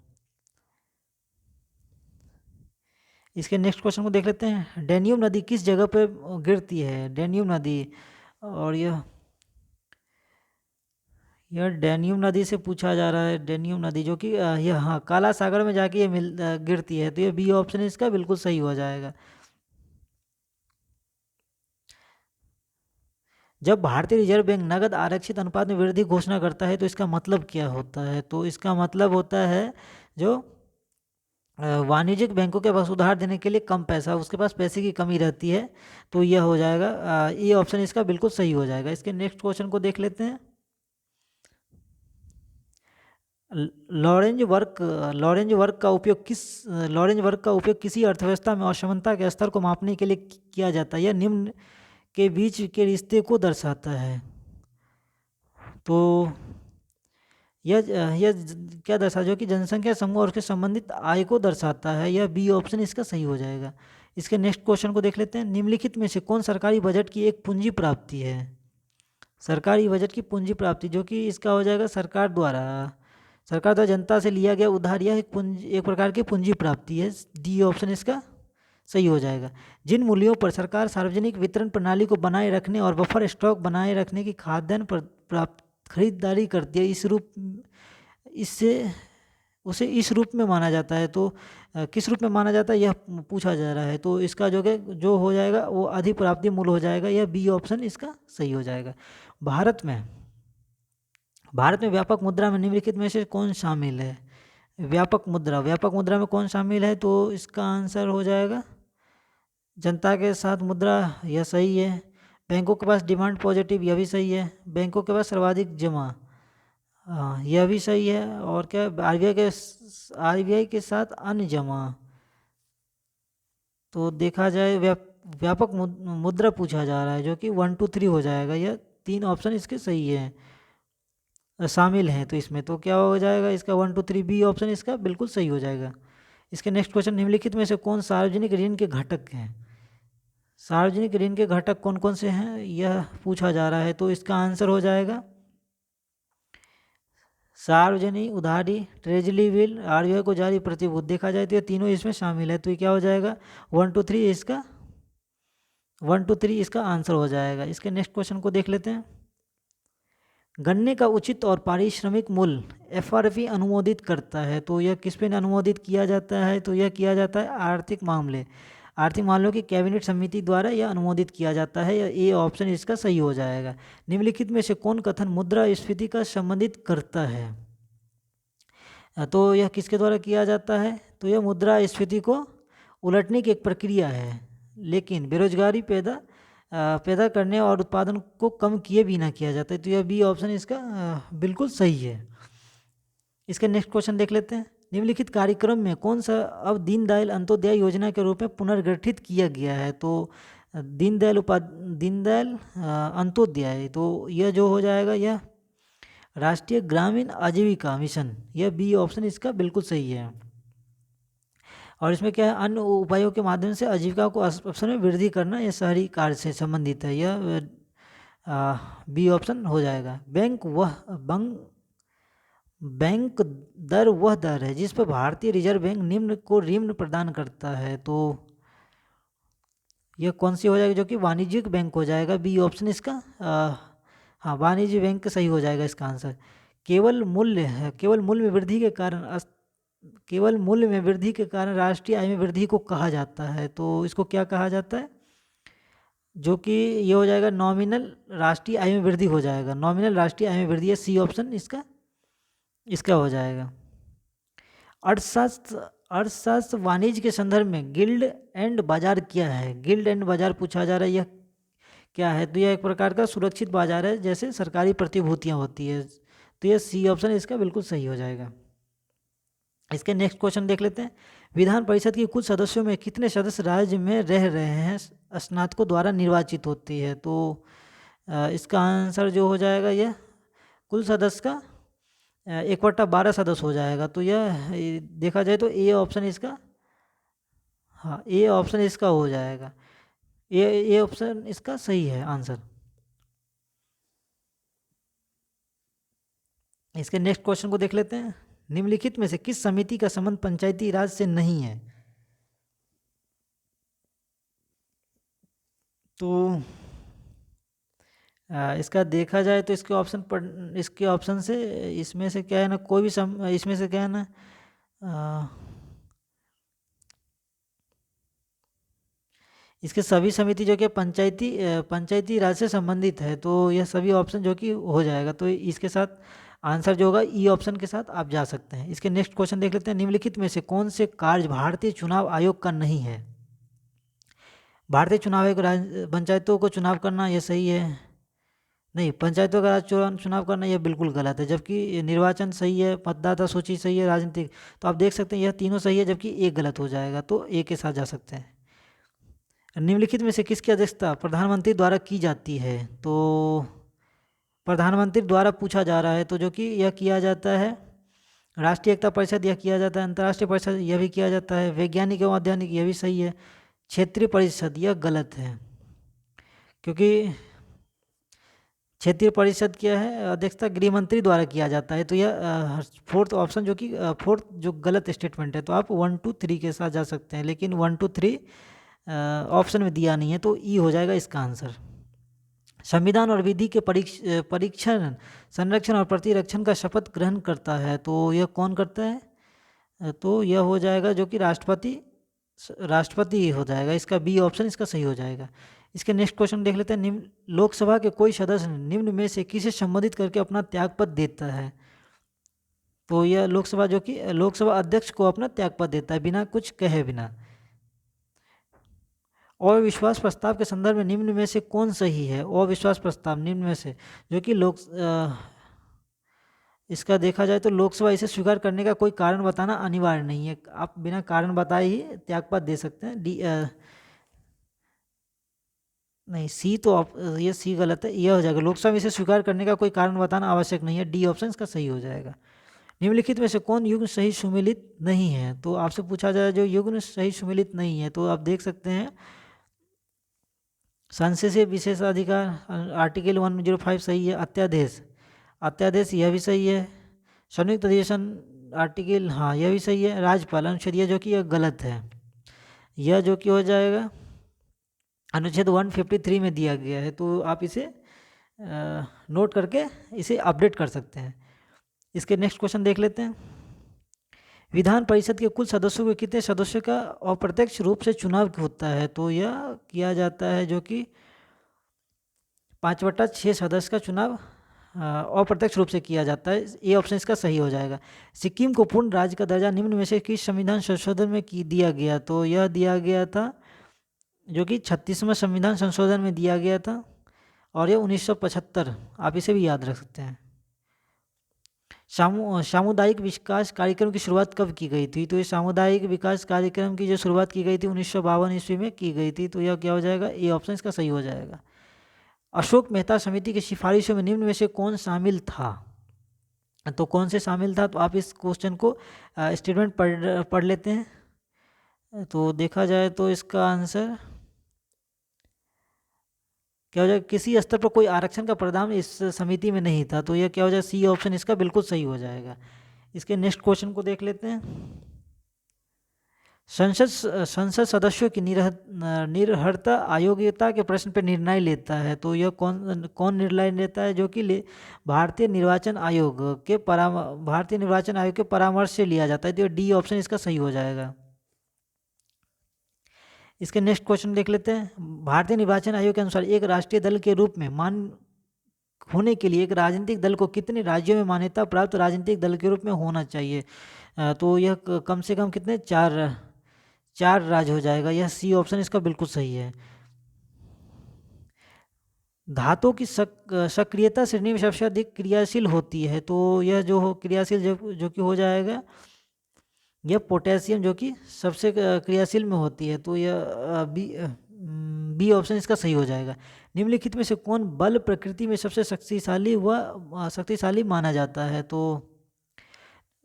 इसके नेक्स्ट क्वेश्चन को देख लेते हैं। डेन्यूब नदी किस जगह पर गिरती है? डेन्यूब नदी, और यह डेन्यूब नदी से पूछा जा रहा है। डेन्यूब नदी जो कि यह हाँ काला सागर में जाके ये गिरती है। तो ये बी ऑप्शन इसका बिल्कुल सही हो जाएगा। जब भारतीय रिजर्व बैंक नगद आरक्षित अनुपात में वृद्धि घोषणा करता है तो इसका मतलब क्या होता है? तो इसका मतलब होता है जो वाणिज्यिक बैंकों के पास उधार देने के लिए कम पैसा, उसके पास पैसे की कमी रहती है। तो यह हो जाएगा, ये ऑप्शन इसका बिल्कुल सही हो जाएगा। इसके नेक्स्ट क्वेश्चन को देख लेते हैं। लॉरेंज वर्क का उपयोग किसी अर्थव्यवस्था में असमानता के स्तर को मापने के लिए किया जाता है। यह निम्न के बीच के रिश्ते को दर्शाता है। तो क्या दर्शा, जो कि जनसंख्या समूह और उसके संबंधित आय को दर्शाता है। यह बी ऑप्शन इसका सही हो जाएगा। इसके नेक्स्ट क्वेश्चन को देख लेते हैं। निम्नलिखित में से कौन सरकारी बजट की एक पूंजी प्राप्ति है? सरकारी बजट की पूंजी प्राप्ति, जो कि इसका हो जाएगा सरकार द्वारा जनता से लिया गया उधार, यह एक प्रकार की पूंजी प्राप्ति है। डी ऑप्शन इसका सही हो जाएगा। जिन मूल्यों पर सरकार सार्वजनिक वितरण प्रणाली को बनाए रखने और बफर स्टॉक बनाए रखने की खाद्यान्न प्राप्त खरीदारी करती है, इससे उसे इस रूप में माना जाता है। तो किस रूप में माना जाता है यह पूछा जा रहा है। तो इसका जो हो जाएगा वो अधिप्राप्ति मूल्य हो जाएगा। यह बी ऑप्शन इसका सही हो जाएगा। भारत में व्यापक मुद्रा में निम्नलिखित में से कौन शामिल है? व्यापक मुद्रा में कौन शामिल है? तो इसका आंसर हो जाएगा जनता के साथ मुद्रा, यह सही है। बैंकों के पास डिमांड पॉजिटिव, यह भी सही है। बैंकों के पास सर्वाधिक जमा, यह भी सही है। और क्या, आरबीआई के साथ अन्य जमा। तो देखा जाए व्यापक मुद्रा पूछा जा रहा है, जो कि 1 2 3 हो जाएगा। यह 3 ऑप्शन इसके सही है, शामिल हैं। तो इसमें तो क्या हो जाएगा इसका 1 2 3, बी ऑप्शन इसका बिल्कुल सही हो जाएगा। इसके नेक्स्ट क्वेश्चन, निम्नलिखित में से कौन सार्वजनिक ऋण के घटक हैं? सार्वजनिक ऋण के घटक कौन कौन से हैं यह पूछा जा रहा है। तो इसका आंसर हो जाएगा सार्वजनिक उधारी, ट्रेजरी बिल, आरबीआई को जारी प्रतिभूति। देखा जाए तो ये तीनों इसमें शामिल है। तो ये क्या हो जाएगा 1 2 3 इसका 1 2 3 इसका आंसर हो जाएगा। इसके नेक्स्ट क्वेश्चन को देख लेते हैं। गन्ने का उचित और पारिश्रमिक मूल्य एफआरपी अनुमोदित करता है। तो यह किस पे अनुमोदित किया जाता है? तो यह किया जाता है आर्थिक मामलों की कैबिनेट समिति द्वारा यह अनुमोदित किया जाता है। ये ऑप्शन इसका सही हो जाएगा। निम्नलिखित में से कौन कथन मुद्रास्फीति का संबंधित करता है? तो यह किसके द्वारा किया जाता है? तो यह मुद्रास्फीति को उलटने की एक प्रक्रिया है, लेकिन बेरोजगारी पैदा करने और उत्पादन को कम किए बिना किया जाता है। तो यह बी ऑप्शन इसका बिल्कुल सही है। इसके नेक्स्ट क्वेश्चन देख लेते हैं। निम्नलिखित कार्यक्रम में कौन सा अब दीनदयाल अंत्योदय योजना के रूप में पुनर्गठित किया गया है? तो दीनदयाल अंत्योदय, तो यह जो हो जाएगा यह राष्ट्रीय ग्रामीण आजीविका मिशन, यह बी ऑप्शन इसका बिल्कुल सही है। और इसमें क्या है, अन्य उपायों के माध्यम से आजीविका को अवसर में वृद्धि करना, यह शहरी कार्य से संबंधित है। यह बी ऑप्शन हो जाएगा। बैंक दर वह दर है जिस पर भारतीय रिजर्व बैंक निम्न को ऋण प्रदान करता है। तो यह कौन सी हो जाएगी? जो कि वाणिज्यिक बैंक हो जाएगा। बी ऑप्शन इसका हाँ, वाणिज्य बैंक सही हो जाएगा इसका आंसर। केवल मूल्य में वृद्धि के कारण राष्ट्रीय आय में वृद्धि को कहा जाता है। तो इसको क्या कहा जाता है? जो कि ये हो जाएगा नॉमिनल राष्ट्रीय आय में वृद्धि हो जाएगा। नॉमिनल राष्ट्रीय आय में वृद्धि है, सी ऑप्शन इसका हो जाएगा। अर्थशास्त्र वाणिज्य के संदर्भ में गिल्ड एंड बाजार क्या है? गिल्ड एंड बाजार पूछा जा रहा है, यह क्या है? तो यह एक प्रकार का सुरक्षित बाजार है, जैसे सरकारी प्रतिभूतियां होती है। तो यह सी ऑप्शन इसका बिल्कुल सही हो जाएगा। इसके नेक्स्ट क्वेश्चन देख लेते हैं। विधान परिषद के कुल सदस्यों में कितने सदस्य राज्य में रह रहे हैं स्नातकों द्वारा निर्वाचित होती है? तो इसका आंसर जो हो जाएगा यह कुल सदस्य का 1/12 सदस्य हो जाएगा। तो यह देखा जाए तो ए ऑप्शन इसका ए ऑप्शन इसका हो जाएगा। ए ऑप्शन इसका सही है आंसर। इसके नेक्स्ट क्वेश्चन को देख लेते हैं। निम्नलिखित में से किस समिति का संबंध पंचायती राज से नहीं है? तो इसका देखा जाए तो इसके ऑप्शन से इसमें से क्या है ना, कोई भी इसमें से क्या है ना, इसके सभी समिति जो कि पंचायती राज से संबंधित है। तो यह सभी ऑप्शन जो कि हो जाएगा। तो इसके साथ आंसर जो होगा ई ऑप्शन के साथ आप जा सकते हैं। इसके नेक्स्ट क्वेश्चन देख लेते हैं। निम्नलिखित में से कौन से कार्य भारतीय चुनाव आयोग का नहीं है? भारतीय चुनाव आयोग पंचायतों को चुनाव करना, यह सही है। नहीं, पंचायतों का चुनाव करना यह बिल्कुल गलत है। जबकि निर्वाचन सही है, मतदाता सूची सही है, राजनीतिक, तो आप देख सकते हैं यह तीनों सही है, जबकि एक गलत हो जाएगा। तो एक के साथ जा सकते हैं। निम्नलिखित में से किसकी अध्यक्षता प्रधानमंत्री द्वारा की जाती है? तो प्रधानमंत्री द्वारा पूछा जा रहा है, तो जो कि यह किया जाता है। राष्ट्रीय एकता परिषद यह किया जाता है। अंतर्राष्ट्रीय परिषद यह भी किया जाता है। वैज्ञानिक एवं औद्यानिक यह भी सही है। क्षेत्रीय परिषद यह गलत है, क्योंकि क्षेत्रीय परिषद क्या है, अध्यक्षता गृह मंत्री द्वारा किया जाता है। तो यह फोर्थ ऑप्शन जो कि फोर्थ जो गलत स्टेटमेंट है। तो आप 1 2 3 के साथ जा सकते हैं, लेकिन 1 2 3 ऑप्शन में दिया नहीं है, तो ई हो जाएगा इसका आंसर। संविधान और विधि के परीक्षण, संरक्षण और प्रतिरक्षण का शपथ ग्रहण करता है, तो यह कौन करता है? तो यह हो जाएगा जो कि राष्ट्रपति हो जाएगा। इसका बी ऑप्शन इसका सही हो जाएगा। इसके नेक्स्ट क्वेश्चन देख लेते हैं। निम्न लोकसभा के कोई सदस्य निम्न में से किसे संबोधित करके अपना त्यागपत्र देता है? तो यह लोकसभा जो कि लोकसभा अध्यक्ष को अपना त्यागपत्र देता है बिना कुछ कहे बिना। अविश्वास प्रस्ताव के संदर्भ में निम्न में से कौन सही है? अविश्वास प्रस्ताव निम्न में से जो कि इसका देखा जाए तो लोकसभा इसे स्वीकार करने का कोई कारण बताना अनिवार्य नहीं है। आप बिना कारण बताए ही त्यागपत्र दे सकते हैं। नहीं, सी तो ये सी गलत है, यह हो जाएगा। लोकसभा में इसे स्वीकार करने का कोई कारण बताना आवश्यक नहीं है। डी ऑप्शन इसका सही हो जाएगा। निम्नलिखित में से कौन युग्म सही सुमेलित नहीं है? तो आपसे पूछा जाए जो युग्म सही सुमेलित नहीं है, तो आप देख सकते हैं संसद से विशेषाधिकार आर्टिकल 105 सही है। अत्यादेश यह भी सही है। संयुक्त अधिवेशन आर्टिकल, हाँ यह भी सही है। राज्यपाल अनुच्छेद यह जो कि यह गलत है, यह जो कि हो जाएगा अनुच्छेद 153 में दिया गया है। तो आप इसे नोट करके इसे अपडेट कर सकते हैं। इसके नेक्स्ट क्वेश्चन देख लेते हैं। विधान परिषद के कुल सदस्यों के कितने सदस्यों का अप्रत्यक्ष रूप से चुनाव होता है? तो यह किया जाता है जो कि 5/6 सदस्य का चुनाव अप्रत्यक्ष रूप से किया जाता है। ये ऑप्शन इसका सही हो जाएगा। सिक्किम को पूर्ण राज्य का दर्जा निम्न में से किस संविधान संशोधन में दिया गया? तो यह दिया गया था जो कि 36वां संविधान संशोधन में दिया गया था, और यह 1975, आप इसे भी याद रख सकते हैं। सामुदायिक विकास कार्यक्रम की शुरुआत कब की गई थी? तो ये सामुदायिक विकास कार्यक्रम की जो शुरुआत की गई थी 1952 ईस्वी में की गई थी। तो यह क्या हो जाएगा? ए ऑप्शन इसका सही हो जाएगा। अशोक मेहता समिति की सिफारिशों में निम्न में से कौन शामिल था? तो कौन से शामिल था? तो आप इस क्वेश्चन को स्टेटमेंट पढ़ लेते हैं। तो देखा जाए तो इसका आंसर क्या हो जाएगा? किसी स्तर पर कोई आरक्षण का प्रावधान इस समिति में नहीं था। तो यह क्या हो जाएगा? सी ऑप्शन इसका बिल्कुल सही हो जाएगा। इसके नेक्स्ट क्वेश्चन को देख लेते हैं। संसद सदस्यों की निरर्हता अयोग्यता के प्रश्न पर निर्णय लेता है। तो यह कौन निर्णय लेता है? जो कि भारतीय निर्वाचन आयोग के परामर्श से लिया जाता है। तो डी ऑप्शन इसका सही हो जाएगा। इसके नेक्स्ट क्वेश्चन देख लेते हैं। भारतीय निर्वाचन आयोग के अनुसार एक राष्ट्रीय दल के रूप में होने के लिए एक राजनीतिक दल को कितने राज्यों में मान्यता प्राप्त राजनीतिक दल के रूप में होना चाहिए? तो यह कम से कम कितने? 4 राज्य हो जाएगा। यह सी ऑप्शन इसका बिल्कुल सही है। धातु की सक्रियता श्रेणी में सबसे अधिक क्रियाशील होती है। तो यह जो क्रियाशील जो कि हो जाएगा, यह पोटेशियम जो कि सबसे क्रियाशील में होती है। तो यह बी ऑप्शन इसका सही हो जाएगा। निम्नलिखित में से कौन बल प्रकृति में सबसे शक्तिशाली माना जाता है? तो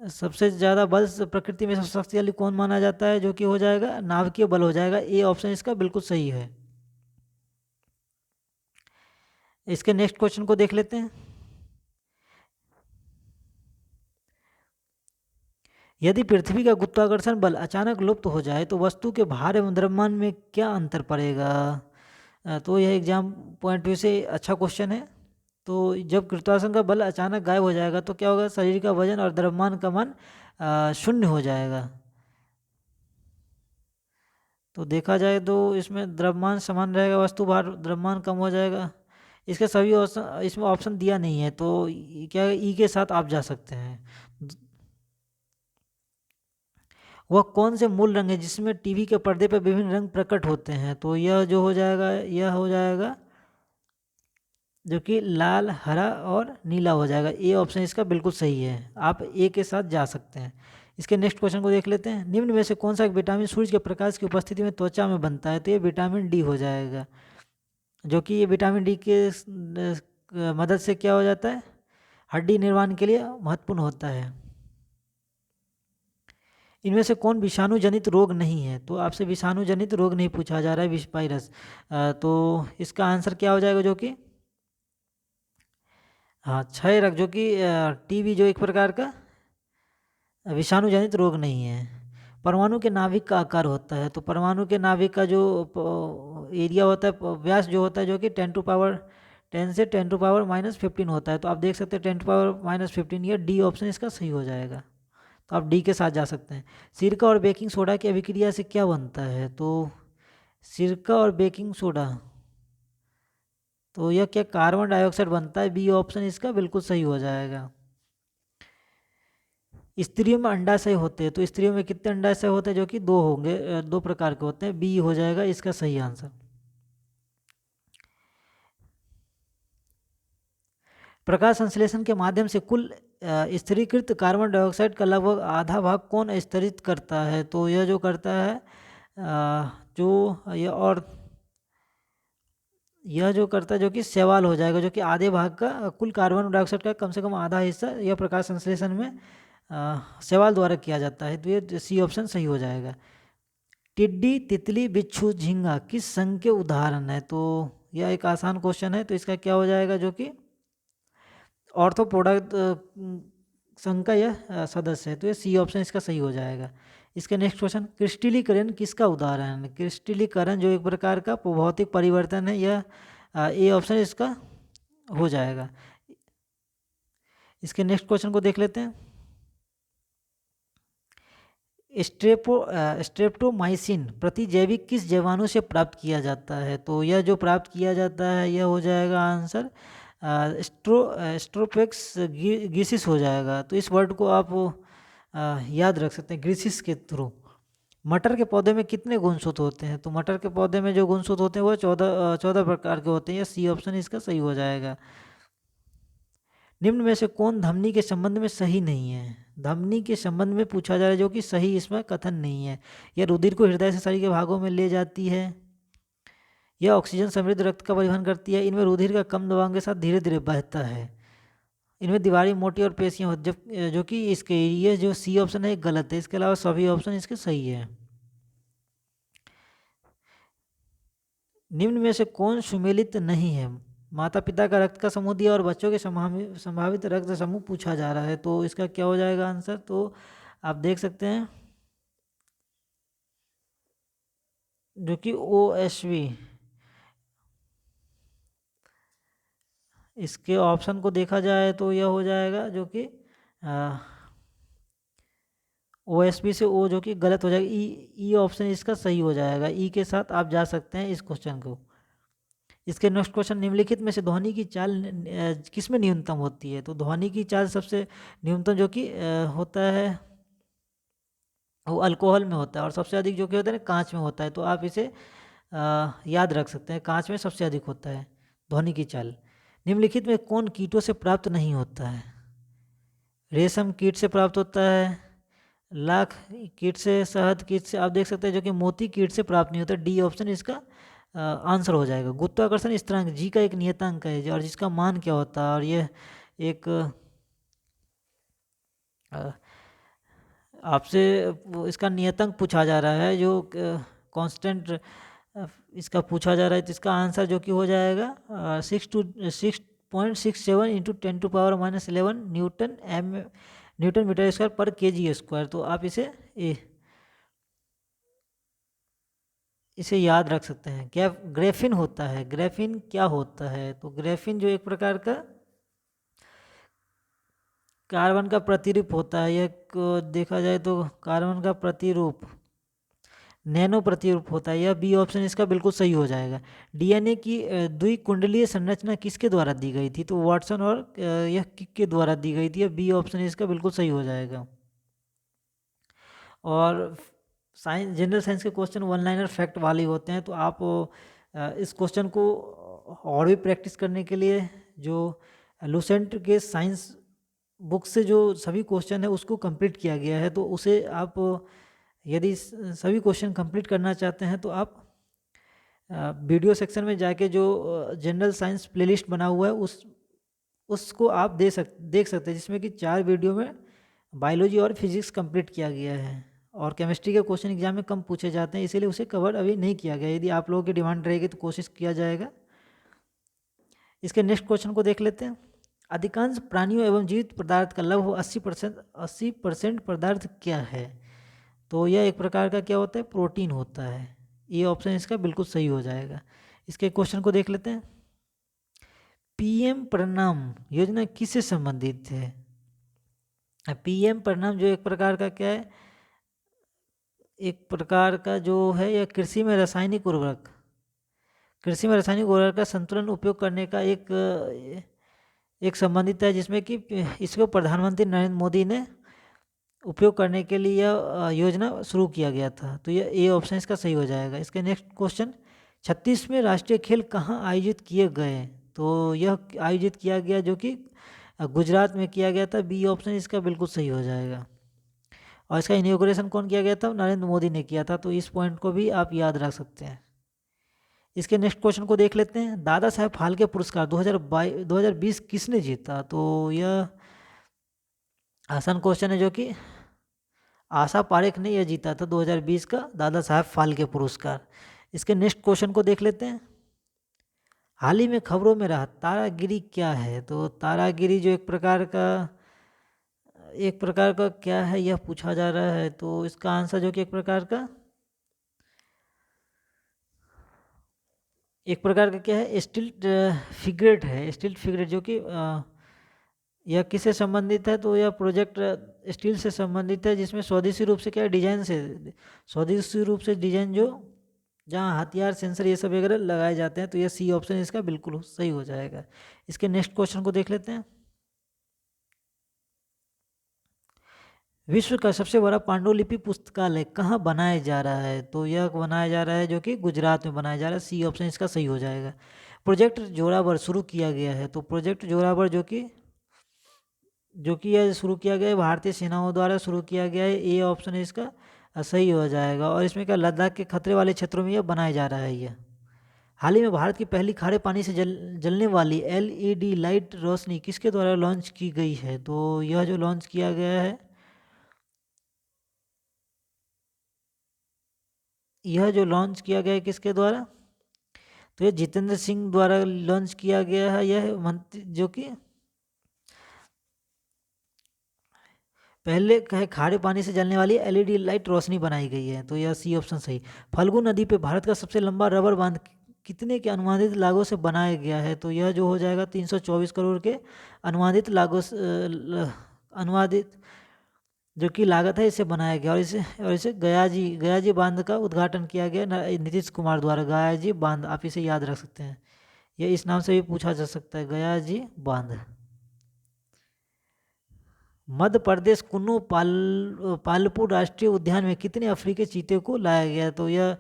सबसे ज़्यादा बल प्रकृति में सबसे शक्तिशाली कौन माना जाता है? जो कि हो जाएगा नाभिकीय बल हो जाएगा। ए ऑप्शन इसका बिल्कुल सही है। इसके नेक्स्ट क्वेश्चन को देख लेते हैं। यदि पृथ्वी का गुरुत्वाकर्षण बल अचानक लुप्त हो जाए तो वस्तु के भार एवं द्रव्यमान में क्या अंतर पड़ेगा? तो यह एग्जाम पॉइंट व्यू से अच्छा क्वेश्चन है। तो जब गुरुत्वाकर्षण का बल अचानक गायब हो जाएगा तो क्या होगा? शरीर का वजन और द्रव्यमान का मान 0 हो जाएगा। तो देखा जाए तो इसमें द्रव्यमान समान रहेगा, वस्तु भार द्रव्यमान कम हो जाएगा। इसके सभी ऑप्शन इसमें ऑप्शन दिया नहीं है, तो क्या ई के साथ आप जा सकते हैं। वह कौन से मूल रंग है जिसमें टीवी के पर्दे पर विभिन्न रंग प्रकट होते हैं? तो यह जो हो जाएगा, यह हो जाएगा जो कि लाल, हरा और नीला हो जाएगा। ए ऑप्शन इसका बिल्कुल सही है। आप ए के साथ जा सकते हैं। इसके नेक्स्ट क्वेश्चन को देख लेते हैं। निम्न में से कौन सा विटामिन सूर्य के प्रकाश की उपस्थिति में त्वचा में बनता है? तो ये विटामिन डी हो जाएगा, जो कि ये विटामिन डी के मदद से क्या हो जाता है, हड्डी निर्माण के लिए महत्वपूर्ण होता है। इनमें से कौन विषाणु जनित रोग नहीं है, तो आपसे विषाणु जनित रोग नहीं पूछा जा रहा है, विष वायरस। तो इसका आंसर क्या हो जाएगा, जो कि हाँ क्षय रोग, जो कि टीबी जो एक प्रकार का विषाणु जनित रोग नहीं है। परमाणु के नाभिक का आकार होता है, तो परमाणु के नाभिक का जो एरिया होता है, व्यास जो होता है, जो कि 10 से 10⁻⁻15 होता है। तो आप देख सकते हैं 10⁻⁻15, या डी ऑप्शन इसका सही हो जाएगा। तो आप डी के साथ जा सकते हैं। सिरका और बेकिंग सोडा की अभिक्रिया से क्या बनता है, तो सिरका और बेकिंग सोडा, तो यह क्या कार्बन डाइऑक्साइड बनता है, बी ऑप्शन इसका बिल्कुल सही हो जाएगा। स्त्रियों में अंडाशय होते हैं, तो स्त्रियों में कितने अंडाशय होते हैं, जो कि 2 होंगे, 2 प्रकार के होते हैं, बी हो जाएगा इसका सही आंसर। प्रकाश संश्लेषण के माध्यम से कुल स्थिरीकृत कार्बन डाइऑक्साइड का लगभग आधा भाग कौन स्तरित करता है, तो यह जो करता है यह जो करता है, जो कि शैवाल हो जाएगा, जो कि आधे भाग का कुल कार्बन डाइऑक्साइड का कम से कम आधा हिस्सा यह प्रकाश संश्लेषण में शैवाल द्वारा किया जाता है। तो ये सी ऑप्शन सही हो जाएगा। टिड्डी, तितली, बिच्छू, झींगा किस संघ के उदाहरण है, तो यह एक आसान क्वेश्चन है। तो इसका क्या हो जाएगा, जो कि ऑर्थोपोडा संघ का यह सदस्य है। तो ये सी ऑप्शन इसका सही हो जाएगा। इसके नेक्स्ट क्वेश्चन, क्रिस्टलीकरण किसका उदाहरण है, क्रिस्टलीकरण जो एक प्रकार का भौतिक परिवर्तन है, यह ए ऑप्शन इसका हो जाएगा। इसके नेक्स्ट क्वेश्चन को देख लेते हैं। स्ट्रेप्टोमाइसिन प्रतिजैविक किस जैवाणु से प्राप्त किया जाता है, तो यह जो प्राप्त किया जाता है यह हो जाएगा आंसर स्ट्रोपेक्स ग्रीसिस हो जाएगा। तो इस वर्ड को आप याद रख सकते हैं, ग्रीसिस के थ्रू। मटर के पौधे में कितने गुणसूत्र होते हैं, तो मटर के पौधे में जो गुणसूत्र होते हैं वो 14 प्रकार के होते हैं। यह सी ऑप्शन इसका सही हो जाएगा। निम्न में से कौन धमनी के संबंध में सही नहीं है, धमनी के संबंध में पूछा जा रहा है, जो कि सही इसमें कथन नहीं है। यह रुधिर को हृदय से शरीर के भागों में ले जाती है, यह ऑक्सीजन समृद्ध रक्त का परिवहन करती है, इनमें रुधिर का कम दबाव के साथ धीरे धीरे बहता है, इनमें दीवारें मोटी और पेशियां होती, जब जो कि इसके ये जो सी ऑप्शन है गलत है। इसके अलावा सभी ऑप्शन इसके सही है। निम्न में से कौन सुमेलित नहीं है, माता पिता का रक्त का समूह दिया और बच्चों के संभावित रक्त समूह पूछा जा रहा है। तो इसका क्या हो जाएगा आंसर, तो आप देख सकते हैं जो कि OSV, इसके ऑप्शन को देखा जाए तो यह हो जाएगा जो कि OSP से O जो कि गलत हो जाएगा। ई ऑप्शन इसका सही हो जाएगा। ई के साथ आप जा सकते हैं इस क्वेश्चन को। इसके नेक्स्ट क्वेश्चन, निम्नलिखित में से ध्वनि की चाल किस में न्यूनतम होती है, तो ध्वनि की चाल सबसे न्यूनतम जो कि होता है वो अल्कोहल में होता है, और सबसे अधिक जो कि होता है कांच में होता है। तो आप इसे याद रख सकते हैं, कांच में सबसे अधिक होता है ध्वनि की चाल। निम्नलिखित में कौन कीटों से प्राप्त नहीं होता है, रेशम कीट से प्राप्त होता है, लाख कीट से, शहद कीट से, आप देख सकते हैं जो कि मोती कीट से प्राप्त नहीं होता। डी ऑप्शन इसका आंसर हो जाएगा। गुरुत्वाकर्षण स्थिरांक जी का एक नियतांक है, और जिसका मान क्या होता है, और यह एक आपसे इसका नियतांक पूछा जा रहा है, जो कांस्टेंट इसका पूछा जा रहा है। तो इसका आंसर जो कि हो जाएगा 6.67 इंटू 10⁻⁻11 न्यूटन मीटर स्क्वायर पर kg स्क्वायर। तो आप इसे याद रख सकते हैं। क्या ग्रेफिन होता है, ग्रेफिन क्या होता है, तो ग्रेफिन जो एक प्रकार का कार्बन का प्रतिरूप होता है। यह देखा जाए तो कार्बन का प्रतिरूप, नैनो प्रतिरूप होता है। यह बी ऑप्शन इसका बिल्कुल सही हो जाएगा। डीएनए की द्विकुंडलीय संरचना किसके द्वारा दी गई थी, तो वाटसन और यह किक के द्वारा दी गई थी। यह बी ऑप्शन इसका बिल्कुल सही हो जाएगा। और साइंस, जनरल साइंस के क्वेश्चन वन लाइनर फैक्ट वाले होते हैं। तो आप इस क्वेश्चन को और भी प्रैक्टिस करने के लिए जो लुसेंट के साइंस बुक से जो सभी क्वेश्चन है उसको कंप्लीट किया गया है, तो उसे आप यदि सभी क्वेश्चन कंप्लीट करना चाहते हैं तो आप वीडियो सेक्शन में जाके जो जनरल साइंस प्लेलिस्ट बना हुआ है उसको आप देख सकते हैं, जिसमें कि 4 वीडियो में बायोलॉजी और फिजिक्स कंप्लीट किया गया है, और केमिस्ट्री के क्वेश्चन एग्जाम में कम पूछे जाते हैं, इसीलिए उसे कवर अभी नहीं किया गया। यदि आप लोगों की डिमांड रहेगी तो कोशिश किया जाएगा। इसके नेक्स्ट क्वेश्चन को देख लेते हैं। अधिकांश प्राणियों एवं जीवित पदार्थ का लगभग 80% पदार्थ क्या है? तो यह एक प्रकार का क्या होता है? प्रोटीन होता है। ये ऑप्शन इसका बिल्कुल सही हो जाएगा। इसके क्वेश्चन को देख लेते हैं। पीएम प्रणाम योजना किससे संबंधित है? पीएम प्रणाम जो एक प्रकार का क्या है, एक प्रकार का जो है यह कृषि में रासायनिक उर्वरक का संतुलन उपयोग करने का एक संबंधित है, जिसमें कि इसको प्रधानमंत्री नरेंद्र मोदी ने उपयोग करने के लिए यह योजना शुरू किया गया था। तो ये ऑप्शन इसका सही हो जाएगा। इसके नेक्स्ट क्वेश्चन, 36वें राष्ट्रीय खेल कहाँ आयोजित किए गए? तो यह आयोजित किया गया जो कि गुजरात में किया गया था। बी ऑप्शन इसका बिल्कुल सही हो जाएगा। और इसका इनॉग्रेशन कौन किया गया था? नरेंद्र मोदी ने किया था। तो इस पॉइंट को भी आप याद रख सकते हैं। इसके नेक्स्ट क्वेश्चन को देख लेते हैं। दादा साहेब फाल्के पुरस्कार 2020 किसने जीता? तो यह आसान क्वेश्चन है, जो कि आशा पारेख ने यह जीता था 2020 का दादा साहेब फाल्के पुरस्कार। इसके नेक्स्ट क्वेश्चन को देख लेते हैं। हाल ही में खबरों में रहा तारागिरी क्या है? तो तारागिरी जो एक प्रकार का क्या है यह पूछा जा रहा है। तो इसका आंसर जो कि एक प्रकार का क्या है, स्टिल्ट फिगरेट है। स्टिल्ट फिगरेट जो कि यह किससे संबंधित है? तो यह प्रोजेक्ट स्टील से संबंधित है, जिसमें स्वदेशी रूप से क्या डिजाइन जो जहाँ हथियार सेंसर ये सब वगैरह लगाए जाते हैं। तो यह सी ऑप्शन इसका बिल्कुल सही हो जाएगा। इसके नेक्स्ट क्वेश्चन को देख लेते हैं। विश्व का सबसे बड़ा पांडुलिपि पुस्तकालय कहाँ बनाया जा रहा है? तो यह बनाया जा रहा है जो कि गुजरात में बनाया जा रहा है। सी ऑप्शन इसका सही हो जाएगा। प्रोजेक्ट जोरावर शुरू किया गया है। तो प्रोजेक्ट जोरावर जो कि यह शुरू किया गया है, भारतीय सेनाओं द्वारा शुरू किया गया है। ए ऑप्शन इसका सही हो जाएगा। और इसमें क्या लद्दाख के खतरे वाले क्षेत्रों में यह बनाया जा रहा है। यह हाल ही में भारत की पहली खारे पानी से जलने वाली एलईडी लाइट रोशनी किसके द्वारा लॉन्च की गई है? तो यह जो लॉन्च किया गया है, किसके द्वारा? तो यह जितेंद्र सिंह द्वारा लॉन्च किया गया है। यह मंत्री जो कि पहले कहे खारे पानी से जलने वाली एलईडी लाइट रोशनी बनाई गई है। तो यह सी ऑप्शन सही। फल्गु नदी पे भारत का सबसे लंबा रबर बांध कितने के अनुमानित लागों से बनाया गया है? तो यह जो हो जाएगा 324 करोड़ के अनुमानित लागों अनुवादित जो कि लागत है इसे बनाया गया। और इसे गयाजी बांध का उद्घाटन किया गया नीतीश कुमार द्वारा। गयाजी बांध आप इसे याद रख सकते हैं, यह इस नाम से भी पूछा जा सकता है, गयाजी बांध। मध्य प्रदेश कुन्नू पालपुर राष्ट्रीय उद्यान में कितने अफ्रीकी चीते को लाया गया? तो यह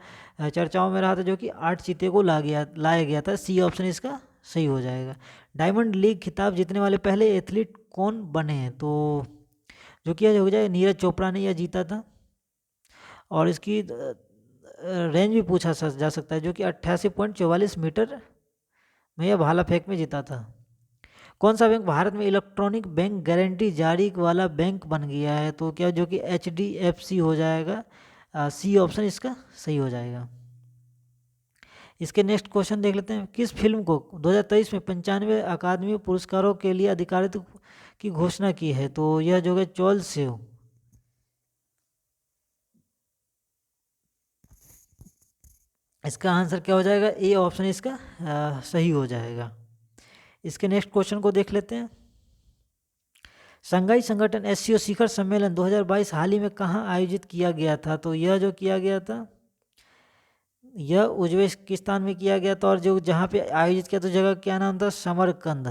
चर्चाओं में रहा था, जो कि 8 चीते को लाया गया था। सी ऑप्शन इसका सही हो जाएगा। डायमंड लीग खिताब जीतने वाले पहले एथलीट कौन बने हैं? तो जो कि यह हो जाए नीरज चोपड़ा ने यह जीता था। और इसकी रेंज भी पूछा जा सकता है, जो कि 88.44 मीटर में यह भाला फेंक में जीता था। कौन सा बैंक भारत में इलेक्ट्रॉनिक बैंक गारंटी जारी वाला बैंक बन गया है? तो क्या जो कि HDFC हो जाएगा। सी ऑप्शन इसका सही हो जाएगा। इसके नेक्स्ट क्वेश्चन देख लेते हैं। किस फिल्म को 2023 में 95 अकादमी पुरस्कारों के लिए अधिकारित की घोषणा की है? तो यह जो है चोल सेव। इसका आंसर क्या हो जाएगा? ए ऑप्शन इसका सही हो जाएगा। इसके नेक्स्ट क्वेश्चन को देख लेते हैं। शंघाई संगठन SCO शिखर सम्मेलन 2022 हाल ही में कहाँ आयोजित किया गया था? तो यह जो किया गया था यह उज्बेकिस्तान में किया गया था। और जो जहाँ पे आयोजित किया था जगह क्या नाम था? समरकंद।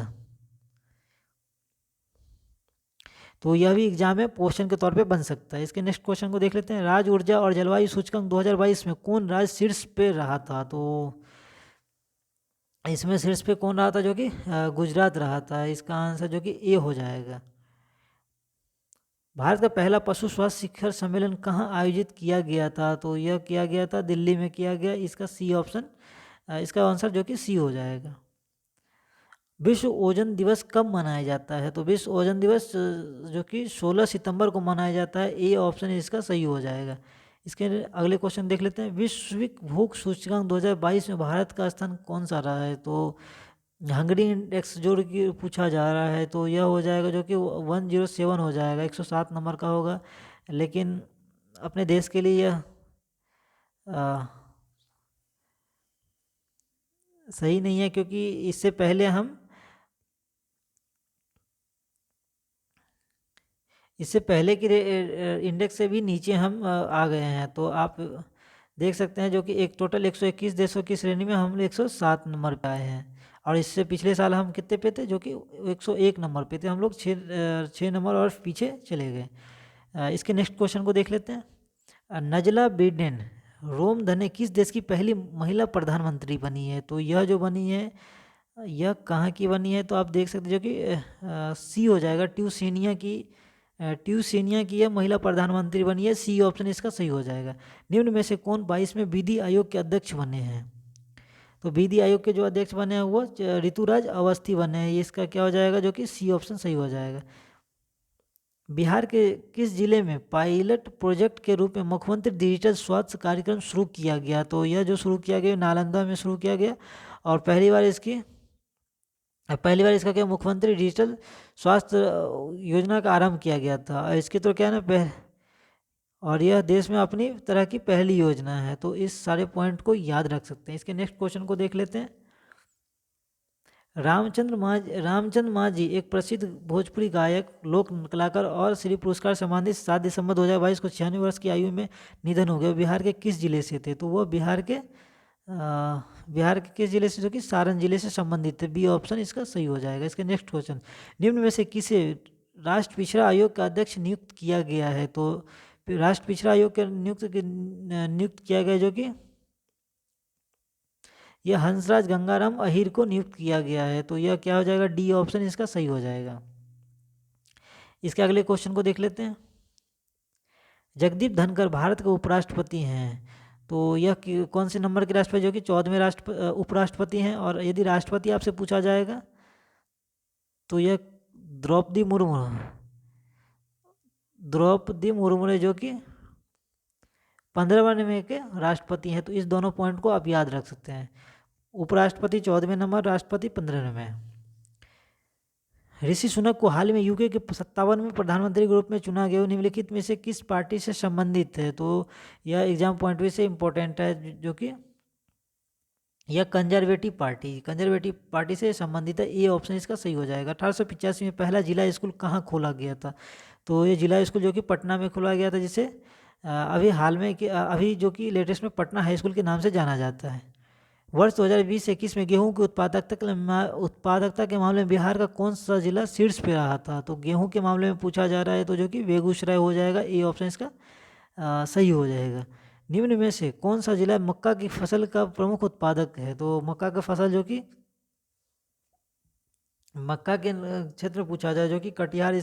तो यह भी एग्जाम में क्वेश्चन के तौर पे बन सकता है। इसके नेक्स्ट क्वेश्चन को देख लेते हैं। राज्य ऊर्जा और जलवायु सूचकांक 2022 में कौन राज्य शीर्ष पे रहा था? तो इसमें शीर्ष पे कौन रहा था? जो कि गुजरात रहा था। इसका आंसर जो कि ए हो जाएगा। भारत का पहला पशु स्वास्थ्य शिखर सम्मेलन कहाँ आयोजित किया गया था? तो यह किया गया था दिल्ली में किया गया। इसका सी ऑप्शन इसका आंसर जो कि सी हो जाएगा। विश्व ओजोन दिवस कब मनाया जाता है? तो विश्व ओजोन दिवस जो कि 16 सितंबर को मनाया जाता है। ए ऑप्शन इसका सही हो जाएगा। इसके अगले क्वेश्चन देख लेते हैं। वैश्विक भूख सूचकांक 2022 में भारत का स्थान कौन सा रहा है? तो हंगरी इंडेक्स जोड़ के पूछा जा रहा है, तो यह हो जाएगा जो कि 107 हो जाएगा, 107 नंबर का होगा। लेकिन अपने देश के लिए यह सही नहीं है, क्योंकि इससे पहले हम इससे पहले की इंडेक्स से भी नीचे हम आ गए हैं। तो आप देख सकते हैं जो कि एक टोटल 121 देशों की श्रेणी में हम 107 नंबर पे आए हैं। और इससे पिछले साल हम कितने पे थे? जो कि 101 नंबर पे थे। हम लोग 6 नंबर और पीछे चले गए। इसके नेक्स्ट क्वेश्चन को देख लेते हैं। नजला बिडेन रोम धने किस देश की पहली महिला प्रधानमंत्री बनी है? तो यह जो बनी है, यह कहाँ की बनी है? तो आप देख सकते हैं जो कि सी हो जाएगा, ट्यूसेनिया की यह महिला प्रधानमंत्री बनी है। सी ऑप्शन इसका सही हो जाएगा। निम्न में से कौन 22वें विधि आयोग के अध्यक्ष बने हैं? तो विधि आयोग के जो अध्यक्ष बने हैं वो ऋतुराज अवस्थी बने हैं। ये इसका क्या हो जाएगा? जो कि सी ऑप्शन सही हो जाएगा। बिहार के किस जिले में पायलट प्रोजेक्ट के रूप में मुख्यमंत्री डिजिटल स्वास्थ्य कार्यक्रम शुरू किया गया? तो यह जो शुरू किया गया नालंदा में शुरू किया गया, और पहली बार इसका क्या मुख्यमंत्री डिजिटल स्वास्थ्य योजना का आरंभ किया गया था। और इसके तो क्या ना और यह देश में अपनी तरह की पहली योजना है। तो इस सारे पॉइंट को याद रख सकते हैं। इसके नेक्स्ट क्वेश्चन को देख लेते हैं। रामचंद्र मांझी एक प्रसिद्ध भोजपुरी गायक, लोक कलाकार और श्री पुरस्कार सम्मानित 7 दिसंबर 2022 को 96 वर्ष की आयु में निधन हो गया। बिहार के किस जिले से थे? तो वह बिहार के किस जिले से? जो कि सारण जिले से संबंधित थे। बी ऑप्शन इसका सही हो जाएगा। इसके नेक्स्ट क्वेश्चन। निम्न में से किसे राष्ट्र पिछड़ा आयोग का अध्यक्ष नियुक्त किया गया है? तो राष्ट्र पिछड़ा आयोग का नियुक्त किया गया, जो कि यह हंसराज गंगाराम अहीर को नियुक्त किया गया है। तो यह क्या हो जाएगा? डी ऑप्शन इसका सही हो जाएगा। इसके अगले क्वेश्चन को देख लेते हैं। जगदीप धनखड़ भारत के उपराष्ट्रपति हैं। तो यह कौन से नंबर के राष्ट्रपति? जो कि 14वें उपराष्ट्रपति हैं। और यदि राष्ट्रपति आपसे पूछा जाएगा तो यह द्रौपदी मुर्मू है, जो कि 15वें के राष्ट्रपति हैं। तो इस दोनों पॉइंट को आप याद रख सकते हैं। उपराष्ट्रपति 14वें नंबर, राष्ट्रपति 15वें। ऋषि सुनक को हाल में यूके के 57वें प्रधानमंत्री के रूप में चुना गया। निम्नलिखित में से किस पार्टी से संबंधित है? तो यह एग्जाम पॉइंट से इम्पोर्टेंट है, जो कि यह कंजर्वेटिव पार्टी से संबंधित है। ए ऑप्शन इसका सही हो जाएगा। 1885 में पहला जिला स्कूल कहाँ खोला गया था? तो ये जिला स्कूल जो कि पटना में खोला गया था, जिसे अभी जो कि लेटेस्ट में पटना हाई स्कूल के नाम से जाना जाता है। वर्ष 2020-21 में गेहूं की उत्पादकता के मामले में बिहार का कौन सा जिला शीर्ष पे रहा था? तो गेहूं के मामले में पूछा जा रहा है, तो जो कि बेगूसराय हो जाएगा। ए ऑप्शन इसका सही हो जाएगा। निम्न में से कौन सा जिला मक्का की फसल का प्रमुख उत्पादक है? तो मक्का का फसल जो कि मक्का के क्षेत्र में पूछा जाए, जो कि कटिहार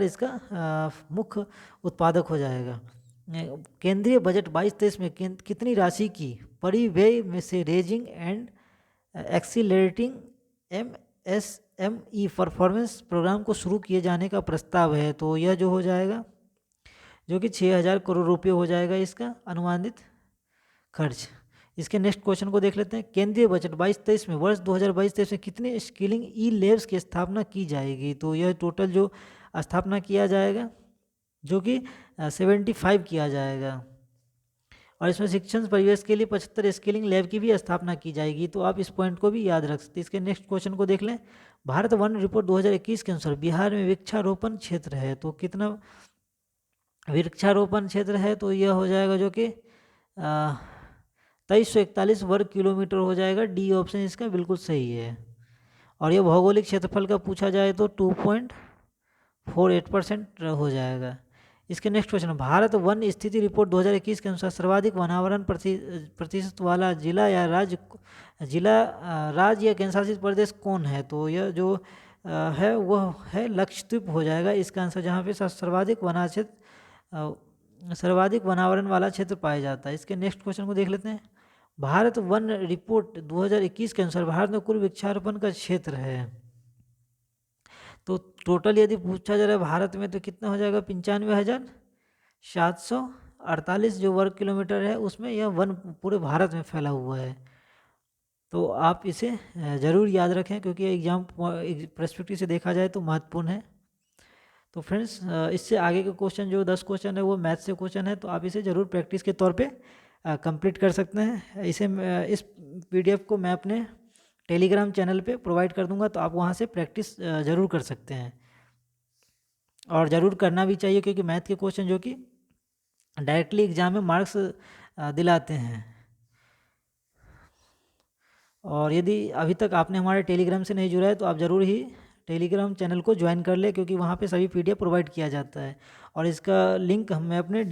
इसका मुख्य उत्पादक हो जाएगा। केंद्रीय बजट 22-23 में कितनी राशि की परिव्यय में से raising and accelerating MSME performance programme को शुरू किए जाने का प्रस्ताव है? तो यह जो हो जाएगा, जो कि 6000 करोड़ रुपये हो जाएगा इसका अनुमानित खर्च। इसके नेक्स्ट क्वेश्चन को देख लेते हैं। केंद्रीय बजट 22-23 में वर्ष 2022-23 में कितने स्किलिंग ई लैब्स की स्थापना की जाएगी? तो यह टोटल जो स्थापना किया जाएगा, जो कि 75 किया जाएगा। और इसमें शिक्षण परिवेश के लिए 75 स्किलिंग लैब की भी स्थापना की जाएगी। तो आप इस पॉइंट को भी याद रख सकते हैं। इसके नेक्स्ट क्वेश्चन को देख लें। भारत वन रिपोर्ट 2021 के अनुसार बिहार में वृक्षारोपण क्षेत्र है, तो कितना वृक्षारोपण क्षेत्र है? तो यह हो जाएगा, जो कि 2341 वर्ग किलोमीटर हो जाएगा। डी ऑप्शन इसका बिल्कुल सही है। और यह भौगोलिक क्षेत्रफल का पूछा जाए तो 2.48% हो जाएगा। इसके नेक्स्ट क्वेश्चन। भारत वन स्थिति रिपोर्ट 2021 के अनुसार सर्वाधिक वनावरण प्रतिशत वाला जिला या राज्य या केंद्रशासित प्रदेश कौन है? तो यह जो है वह है लक्षद्वीप हो जाएगा इसका आंसर, जहाँ पे सर्वाधिक वनावरण वाला क्षेत्र पाया जाता है। इसके नेक्स्ट क्वेश्चन को देख लेते हैं। भारत वन रिपोर्ट 2021 के अनुसार भारत में कुल वृक्षारोपण का क्षेत्र है, तो टोटल यदि पूछा जा रहा है भारत में तो कितना हो जाएगा, 95,748 जो वर्ग किलोमीटर है, उसमें यह वन पूरे भारत में फैला हुआ है। तो आप इसे ज़रूर याद रखें, क्योंकि एग्ज़ाम पर्सपेक्टिव से देखा जाए तो महत्वपूर्ण है। तो फ्रेंड्स, इससे आगे के क्वेश्चन जो 10 क्वेश्चन है वो मैथ से क्वेश्चन है, तो आप इसे ज़रूर प्रैक्टिस के तौर पे कंप्लीट कर सकते हैं। इस PDF को मैं अपने टेलीग्राम चैनल पे प्रोवाइड कर दूंगा, तो आप वहाँ से प्रैक्टिस ज़रूर कर सकते हैं, और ज़रूर करना भी चाहिए, क्योंकि मैथ के क्वेश्चन जो कि डायरेक्टली एग्ज़ाम में मार्क्स दिलाते हैं। और यदि अभी तक आपने हमारे टेलीग्राम से नहीं जुड़ा है तो आप ज़रूर ही टेलीग्राम चैनल को ज्वाइन कर ले, क्योंकि वहाँ पे सभी PDF प्रोवाइड किया जाता है, और इसका लिंक मैं अपने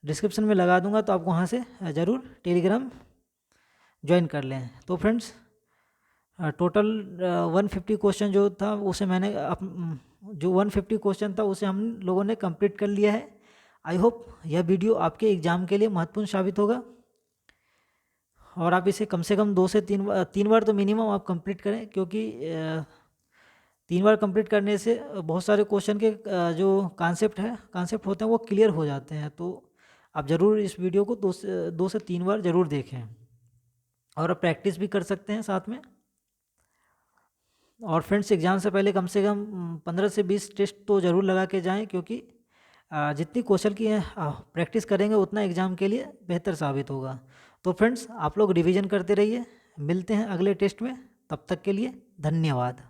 डिस्क्रिप्शन में लगा दूंगा, तो आप वहाँ से ज़रूर टेलीग्राम ज्वाइन कर लें। तो फ्रेंड्स, टोटल 150 क्वेश्चन जो था उसे मैंने जो 150 क्वेश्चन था उसे हम लोगों ने कंप्लीट कर लिया है। आई होप यह वीडियो आपके एग्ज़ाम के लिए महत्वपूर्ण साबित होगा, और आप इसे कम से कम 2 से 3 बार तो मिनिमम आप कंप्लीट करें, क्योंकि 3 बार कंप्लीट करने से बहुत सारे क्वेश्चन के जो कॉन्सेप्ट होते हैं वो क्लियर हो जाते हैं। तो आप ज़रूर इस वीडियो को 2 से 3 बार ज़रूर देखें, और आप प्रैक्टिस भी कर सकते हैं साथ में। और फ्रेंड्स, एग्ज़ाम से पहले कम से कम 15 से 20 टेस्ट तो ज़रूर लगा के जाएं, क्योंकि जितनी क्वेश्चन की प्रैक्टिस करेंगे उतना एग्ज़ाम के लिए बेहतर साबित होगा। तो फ्रेंड्स, आप लोग रिवीजन करते रहिए। मिलते हैं अगले टेस्ट में, तब तक के लिए धन्यवाद।